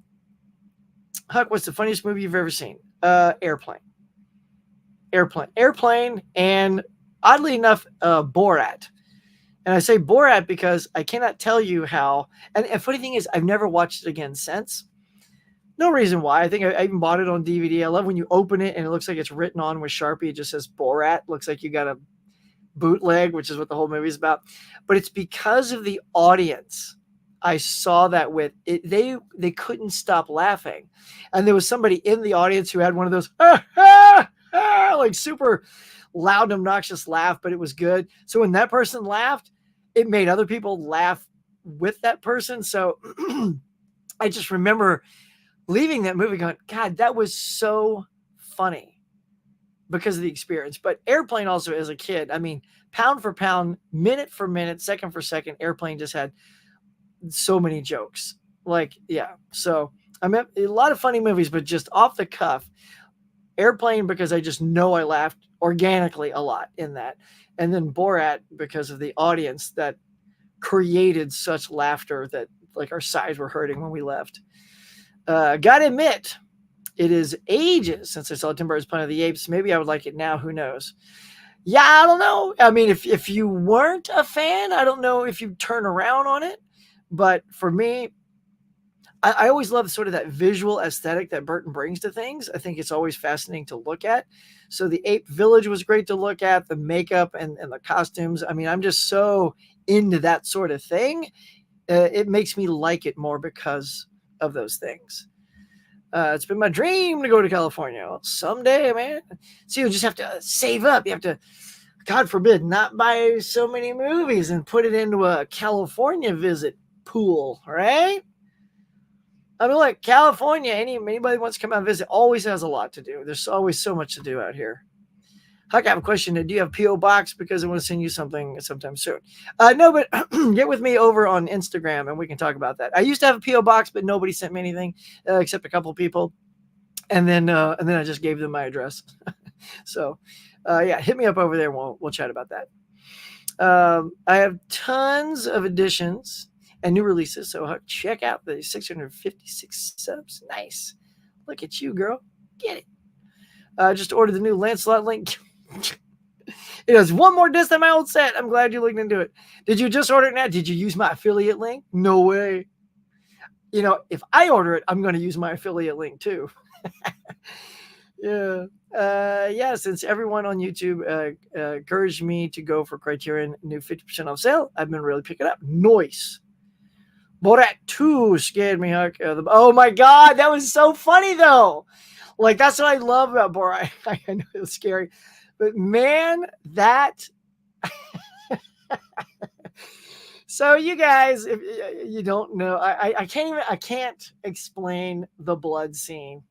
Huck, what's the funniest movie you've ever seen? Airplane, and oddly enough, Borat. And I say Borat because I cannot tell you how. And funny thing is, I've never watched it again since. No reason why. I think I even bought it on DVD. I love when you open it and it looks like it's written on with Sharpie. It just says Borat. Looks like you got a bootleg, which is what the whole movie is about. But it's because of the audience. I saw that with it. They couldn't stop laughing. And there was somebody in the audience who had one of those like super loud, obnoxious laugh, but it was good. So when that person laughed, it made other people laugh with that person. So I just remember leaving that movie going, God, that was so funny because of the experience. But Airplane also, as a kid, I mean, pound for pound, minute for minute, second for second, Airplane just had so many jokes. Like, yeah. So I mean, a lot of funny movies, but just off the cuff, Airplane, because I just know I laughed organically a lot in that. And then Borat, because of the audience that created such laughter that like our sides were hurting when we left. Gotta admit, it is ages since I saw Tim Burton's Planet of the Apes. Maybe I would like it now. Who knows? Yeah, I don't know. I mean, if you weren't a fan, I don't know if you turn around on it. But for me, I always love sort of that visual aesthetic that Burton brings to things. I think it's always fascinating to look at. So the Ape Village was great to look at, the makeup and the costumes. I mean, I'm just so into that sort of thing. It makes me like it more because of those things. It's been my dream to go to California. Well, someday, man. So you just have to save up. You have to, God forbid, not buy so many movies and put it into a California visit pool, right? I mean, like California, anybody wants to come out and visit always has a lot to do. There's always so much to do out here. Huck, I have a question. Do you have P.O. Box? Because I want to send you something sometime soon. No, but get with me over on Instagram and we can talk about that. I used to have a P.O. Box, but nobody sent me anything except a couple of people. And then I just gave them my address. So, yeah, hit me up over there and we'll chat about that. I have tons of editions and new releases. So Huck, check out the 656 subs. Nice. Look at you, girl. Get it. Just ordered the new Lancelot link. It has one more disc than my old set. I'm glad you looked into it. Did you just order it now? Did you use my affiliate link? No way. You know, if I order it, I'm going to use my affiliate link too. Yeah. Yeah, since everyone on YouTube encouraged me to go for Criterion new 50% off sale, I've been really picking up. Noise. Borat 2 scared me, Huck. Oh my God, that was so funny though. Like, that's what I love about Borat. I know it was scary. But man, that. So you guys, if you don't know, I can't explain the blood scene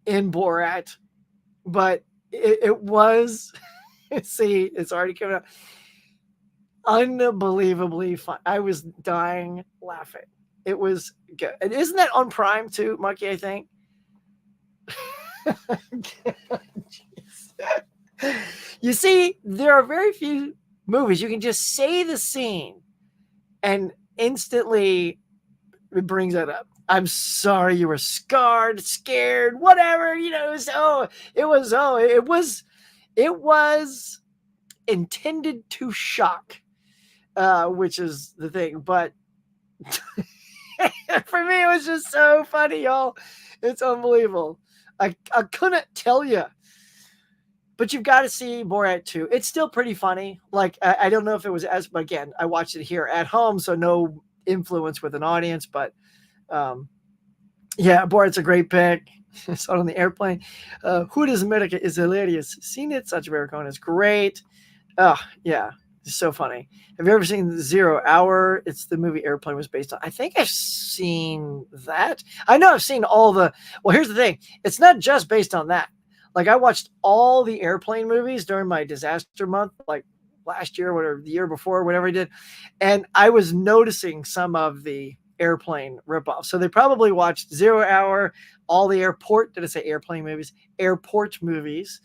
in Borat, but it was, see, it's already coming up. Unbelievably fun. I was dying laughing. It was good. And isn't that on Prime too, Monkey, I think? You see, there are very few movies you can just say the scene and instantly it brings that up. I'm sorry you were scared, whatever, you know. So it was intended to shock, which is the thing. But for me, it was just so funny, y'all. It's unbelievable. I couldn't tell you. But you've got to see Borat 2. It's still pretty funny. Like, I don't know if it was as, but again, I watched it here at home, so no influence with an audience. But yeah, Borat's a great pick. Saw it on the airplane. Who Does America is hilarious. Seen it? Sacha Baron Cohen is great. Oh, yeah. It's so funny. Have you ever seen 0 Hour? It's the movie Airplane was based on. I think I've seen that. I know I've seen all the. Well, here's the thing. It's not just based on that. Like, I watched all the Airplane movies during my disaster month, like last year, whatever, the year before, whatever I did. And I was noticing some of the Airplane ripoffs. So they probably watched 0 Hour, all the airport, did I say airplane movies? Airport movies.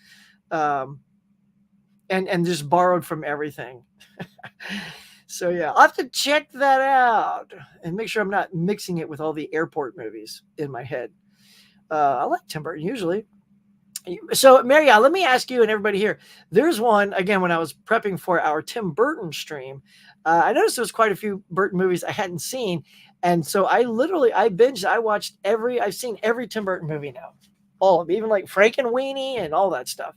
And just borrowed from everything. So yeah, I'll have to check that out and make sure I'm not mixing it with all the airport movies in my head. I like Tim Burton usually. So, Maria, let me ask you and everybody here. There's one, again, when I was prepping for our Tim Burton stream, I noticed there was quite a few Burton movies I hadn't seen. And so I binged, I've seen every Tim Burton movie now. All of them, even like Frankenweenie and all that stuff.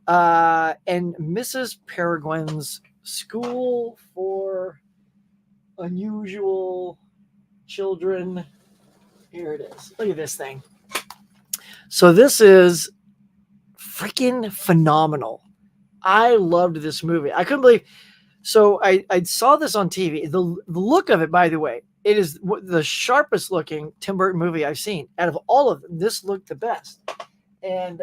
And Mrs. Peregrine's School for Unusual Children. Here it is. Look at this thing. So this is freaking phenomenal. I loved this movie. I couldn't believe. So I saw this on TV. The look of it, by the way, it is the sharpest looking Tim Burton movie I've seen. Out of all of them, this looked the best. And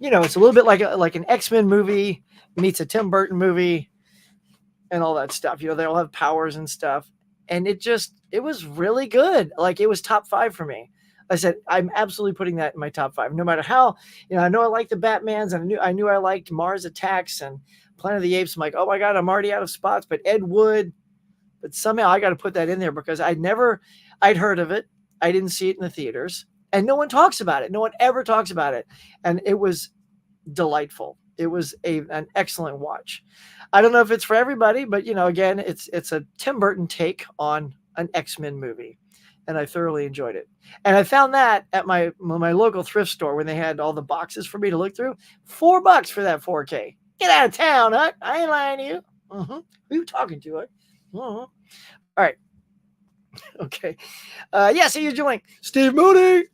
it's a little bit like an X-Men movie meets a Tim Burton movie, and all that stuff. They all have powers and stuff, and it was really good. Like, it was top 5 for me. I said, I'm absolutely putting that in my top 5, no matter how. I know I like the Batmans, and I knew I liked Mars Attacks and Planet of the Apes. I'm like, oh my God, I'm already out of spots. But Ed Wood, but somehow I got to put that in there because I'd heard of it. I didn't see it in the theaters, and no one talks about it. No one ever talks about it, and it was delightful. It was an excellent watch. I don't know if it's for everybody, but again, it's a Tim Burton take on an X-Men movie, and I thoroughly enjoyed it. And I found that at my local thrift store when they had all the boxes for me to look through. $4 for that 4K. Get out of town, huh? I ain't lying to you. Who you talking to, huh? All right. Okay. See you joining Steve Mooney.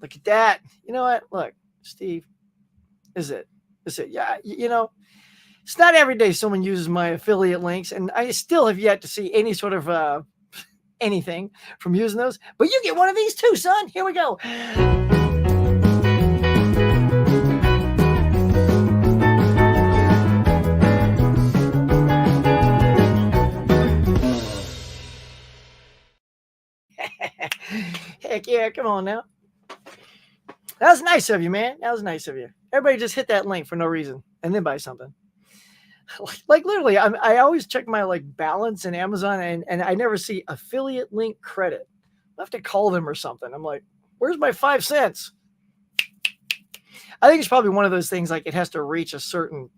Look at that. You know what? Look, Steve. Is it? Yeah. It's not every day someone uses my affiliate links, and I still have yet to see any sort of anything from using those. But you get one of these too, son. Here we go. Heck yeah, come on now. That was nice of you, man. That was nice of you. Everybody just hit that link for no reason and then buy something. Like literally, I always check my balance in Amazon, and I never see affiliate link credit. I have to call them or something. I'm like, where's my 5 cents? I think it's probably one of those things, like it has to reach a certain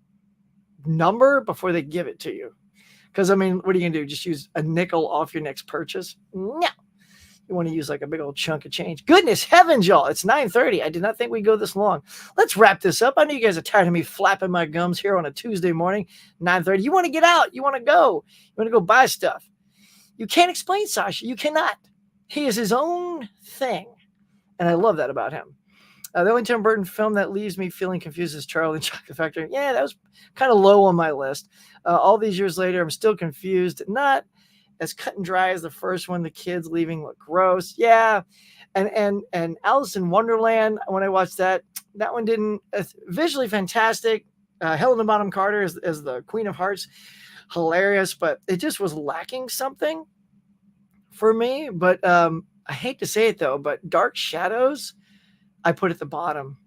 number before they give it to you. Because, what are you going to do? Just use a nickel off your next purchase? No. You want to use like a big old chunk of change. Goodness heavens, y'all. It's 9:30. I did not think we'd go this long. Let's wrap this up. I know you guys are tired of me flapping my gums here on a Tuesday morning, 9:30. You want to get out. You want to go. You want to go buy stuff. You can't explain Sasha. You cannot. He is his own thing. And I love that about him. The only Tim Burton film that leaves me feeling confused is Charlie and Chocolate Factory. Yeah, that was kind of low on my list. All these years later, I'm still confused. Not as cut and dry as the first one. The kids leaving look gross. Yeah. And Alice in Wonderland, when I watched that one didn't, visually fantastic. Helena Bonham Carter as the Queen of Hearts, hilarious, but it just was lacking something for me. But I hate to say it though, but Dark Shadows, I put at the bottom.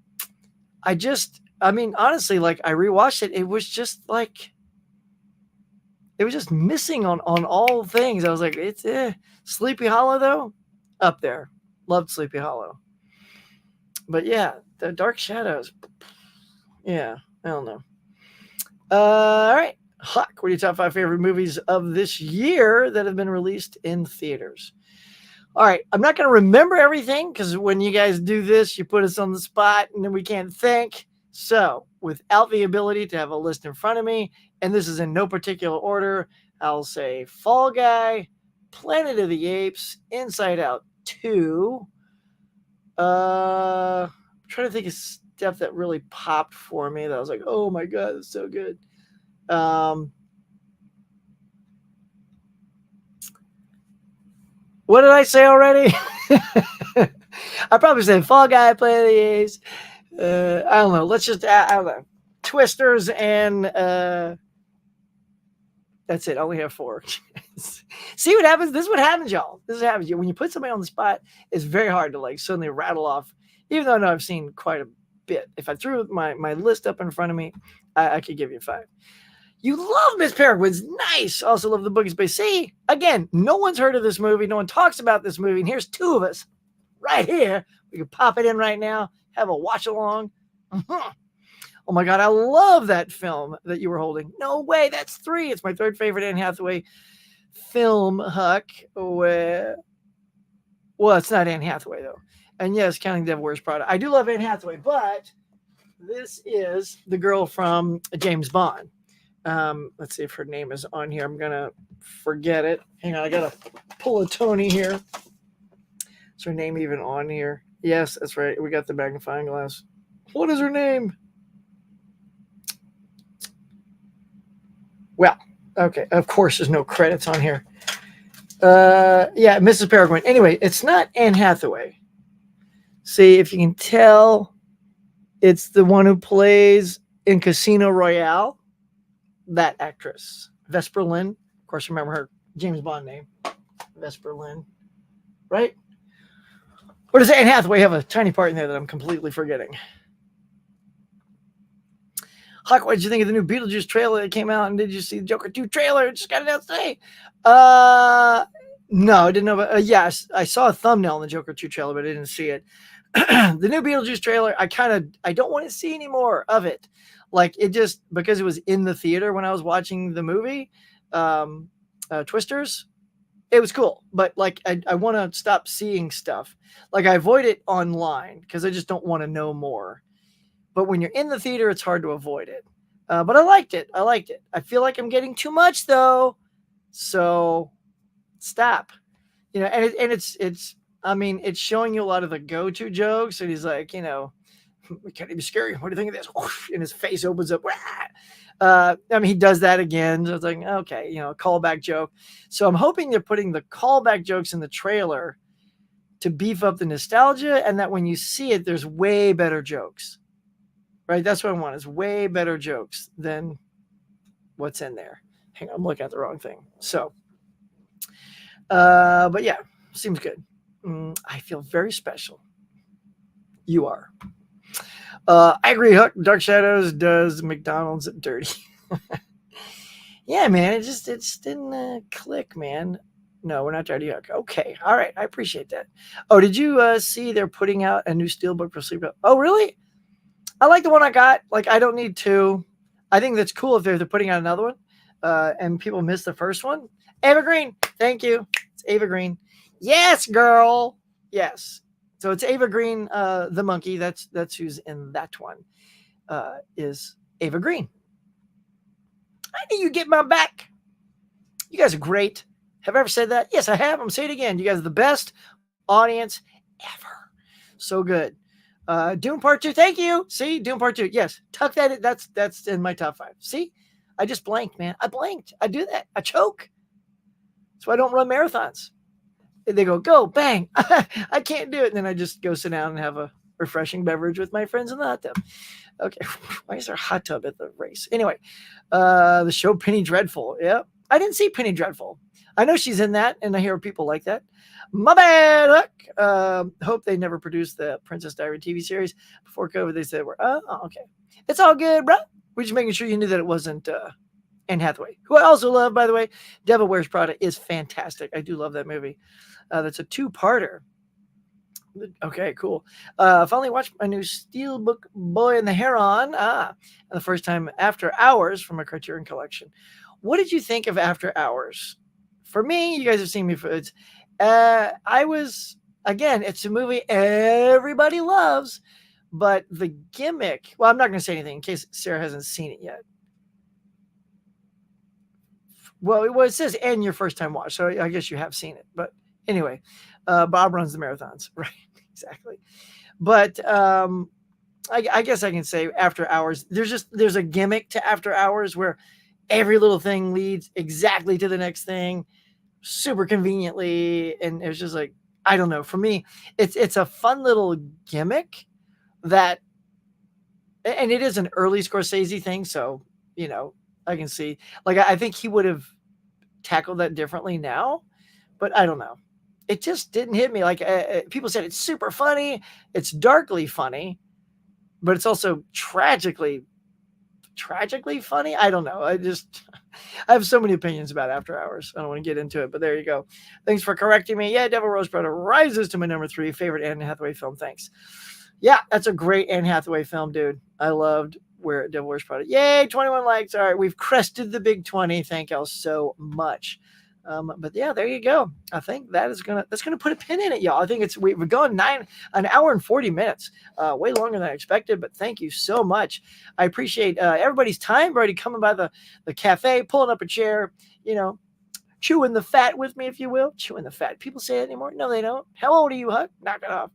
Honestly, like I rewatched it. It was just missing on all things. I was like, it's Sleepy Hollow though, up there. Loved Sleepy Hollow. But yeah, the Dark Shadows. Yeah, I don't know. All right. Huck, what are your top 5 favorite movies of this year that have been released in theaters? All right. I'm not going to remember everything because when you guys do this, you put us on the spot and then we can't think. So without the ability to have a list in front of me, and this is in no particular order, I'll say Fall Guy, Planet of the Apes, Inside Out 2. I'm trying to think of stuff that really popped for me that I was like, oh my God, that's so good. What did I say already? I probably said Fall Guy, Planet of the Apes. I don't know. Let's just, I don't know. Twisters and that's it. I only have 4. See what happens? This is what happens, y'all. This is what happens. When you put somebody on the spot, it's very hard to suddenly rattle off, even though I know I've seen quite a bit. If I threw my list up in front of me, I could give you 5. You love Miss Peregrine's. Nice. Also love the Boogie Space. See, again, no one's heard of this movie. No one talks about this movie. And here's 2 of us right here. We can pop it in right now, have a watch along. Oh my God, I love that film that you were holding. No way, that's 3. It's my 3rd favorite Anne Hathaway film, Huck. Well, it's not Anne Hathaway, though. And yes, Counting Devil Wears Prada. I do love Anne Hathaway, but this is the girl from James Bond. Let's see if her name is on here. I'm gonna forget it. Hang on, I gotta pull a Tony here. Is her name even on here? Yes, that's right. We got the magnifying glass. What is her name? Well, okay. Of course, there's no credits on here. Yeah, Mrs. Peregrine. Anyway, it's not Anne Hathaway. See if you can tell. It's the one who plays in Casino Royale. That actress, Vesper Lynn. Of course, remember her James Bond name, Vesper Lynn, right? Or does Anne Hathaway have a tiny part in there that I'm completely forgetting? Huck, what did you think of the new Beetlejuice trailer that came out? And did you see the Joker 2 trailer? It just got announced today. No, I didn't know about yes, I saw a thumbnail in the Joker 2 trailer, but I didn't see it. The new Beetlejuice trailer, I don't want to see any more of it. Like it just because it was in the theater when I was watching the movie, Twisters, it was cool. But like I want to stop seeing stuff. Like I avoid it online because I just don't want to know more. But when you're in the theater, it's hard to avoid it. But I liked it. I feel like I'm getting too much though. So stop. You know, and it's I mean, it's showing you a lot of the go-to jokes, and he's like, you know, it can't even be scary. What do you think of this? And his face opens up. I mean, he does that again. So it's like, okay, you know, a callback joke. So I'm hoping they're putting the callback jokes in the trailer to beef up the nostalgia, and that when you see it, there's way better jokes. Right? That's what I want, is way better jokes than what's in there. Hang on, I'm looking at the wrong thing. So, but yeah, seems good. I feel very special. You are. I agree, Huck. Dark Shadows does McDonald's dirty. Yeah, man. It just didn't click, man. No, we're not dirty, Huck. Okay. All right. I appreciate that. Oh, did you see they're putting out a new steelbook for Sleep? Oh, really? I like the one I got. Like, I don't need two. I think that's cool if they're putting out another one. And people miss the first one. Ava Green. Thank you. It's Ava Green. Yes, girl. Yes. So it's Ava Green, the monkey. That's who's in that one. Is Ava Green. I knew you get my back. You guys are great. Have I ever said that? Yes, I have. I'm going to say it again. You guys are the best audience ever. So good. Doom Part 2. Thank you. See, Doom Part 2. Yes. Tuck that in. That's in my top 5. See, I just blanked, man. I blanked. I do that. I choke. That's why I don't run marathons. They go, bang. I can't do it. And then I just go sit down and have a refreshing beverage with my friends in the hot tub. Okay. Why is there a hot tub at the race? Anyway, the show Penny Dreadful. Yeah. I didn't see Penny Dreadful. I know she's in that, and I hear people like that. My bad, Huck. Hope they never produced the Princess Diary TV series. Before COVID, they said, okay. It's all good, bro. We're just making sure you knew that it wasn't Anne Hathaway, who I also love, by the way. Devil Wears Prada is fantastic. I do love that movie. That's a 2-parter. Okay, cool. Finally watched my new Steelbook Boy and the Heron. The first time After Hours from a Criterion collection. What did you think of After Hours? For me, you guys have seen me for it's. It's a movie everybody loves, but the gimmick. Well, I'm not going to say anything in case Sarah hasn't seen it yet. Well, it says and your first time watch, so I guess you have seen it. But anyway, Bob runs the marathons, right? Exactly. But I guess I can say After Hours. There's a gimmick to After Hours where every little thing leads exactly to the next thing, super conveniently, and it's just like, I don't know. For me, it's a fun little gimmick that, and it is an early Scorsese thing, so you know I can see. Like I think he would have tackled that differently now, but I don't know. It just didn't hit me. Like people said, it's super funny. It's darkly funny, but it's also tragically funny. I don't know. I have so many opinions about After Hours. I don't want to get into it, but there you go. Thanks for correcting me. Yeah, Devil Wears Prada rises to my number 3 favorite Anne Hathaway film. Thanks. Yeah, that's a great Anne Hathaway film, dude. I loved where Devil Wears Prada. Yay, 21 likes. All right, we've crested the big 20. Thank y'all so much. But yeah, there you go. I think that's gonna put a pin in it, y'all. I think we've gone an hour and 40 minutes, way longer than I expected. But thank you so much. I appreciate everybody's time. Everybody coming by the cafe, pulling up a chair, chewing the fat with me, if you will. Chewing the fat. People say it anymore? No, they don't. How old are you, Huck? Knock it off.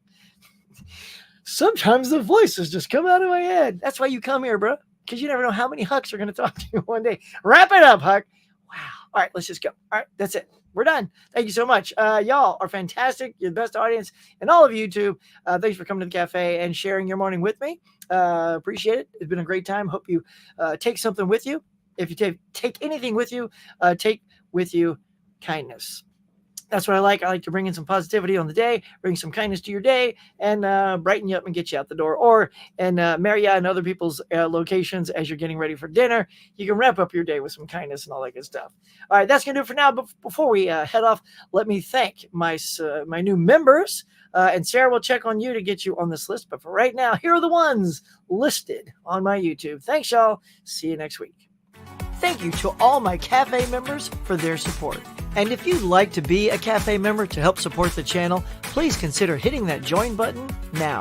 Sometimes the voices just come out of my head. That's why you come here, bro. Because you never know how many Hucks are going to talk to you one day. Wrap it up, Huck. Wow. All right, let's just go. All right, that's it. We're done. Thank you so much. Y'all are fantastic. You're the best audience in all of YouTube. Thanks for coming to the cafe and sharing your morning with me. Appreciate it. It's been a great time. Hope you take something with you. If you take anything with you, take with you kindness. That's what I like. I like to bring in some positivity on the day, bring some kindness to your day, and brighten you up and get you out the door. And marry you in other people's locations as you're getting ready for dinner. You can wrap up your day with some kindness and all that good stuff. All right, that's going to do it for now. But before we head off, let me thank my new members. And Sarah will check on you to get you on this list. But for right now, here are the ones listed on my YouTube. Thanks, y'all. See you next week. Thank you to all my cafe members for their support. And if you'd like to be a cafe member to help support the channel, please consider hitting that join button now.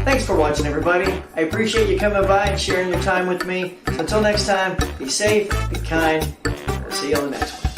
Thanks for watching, everybody. I appreciate you coming by and sharing your time with me. So until next time, be safe, be kind. I'll see you on the next one.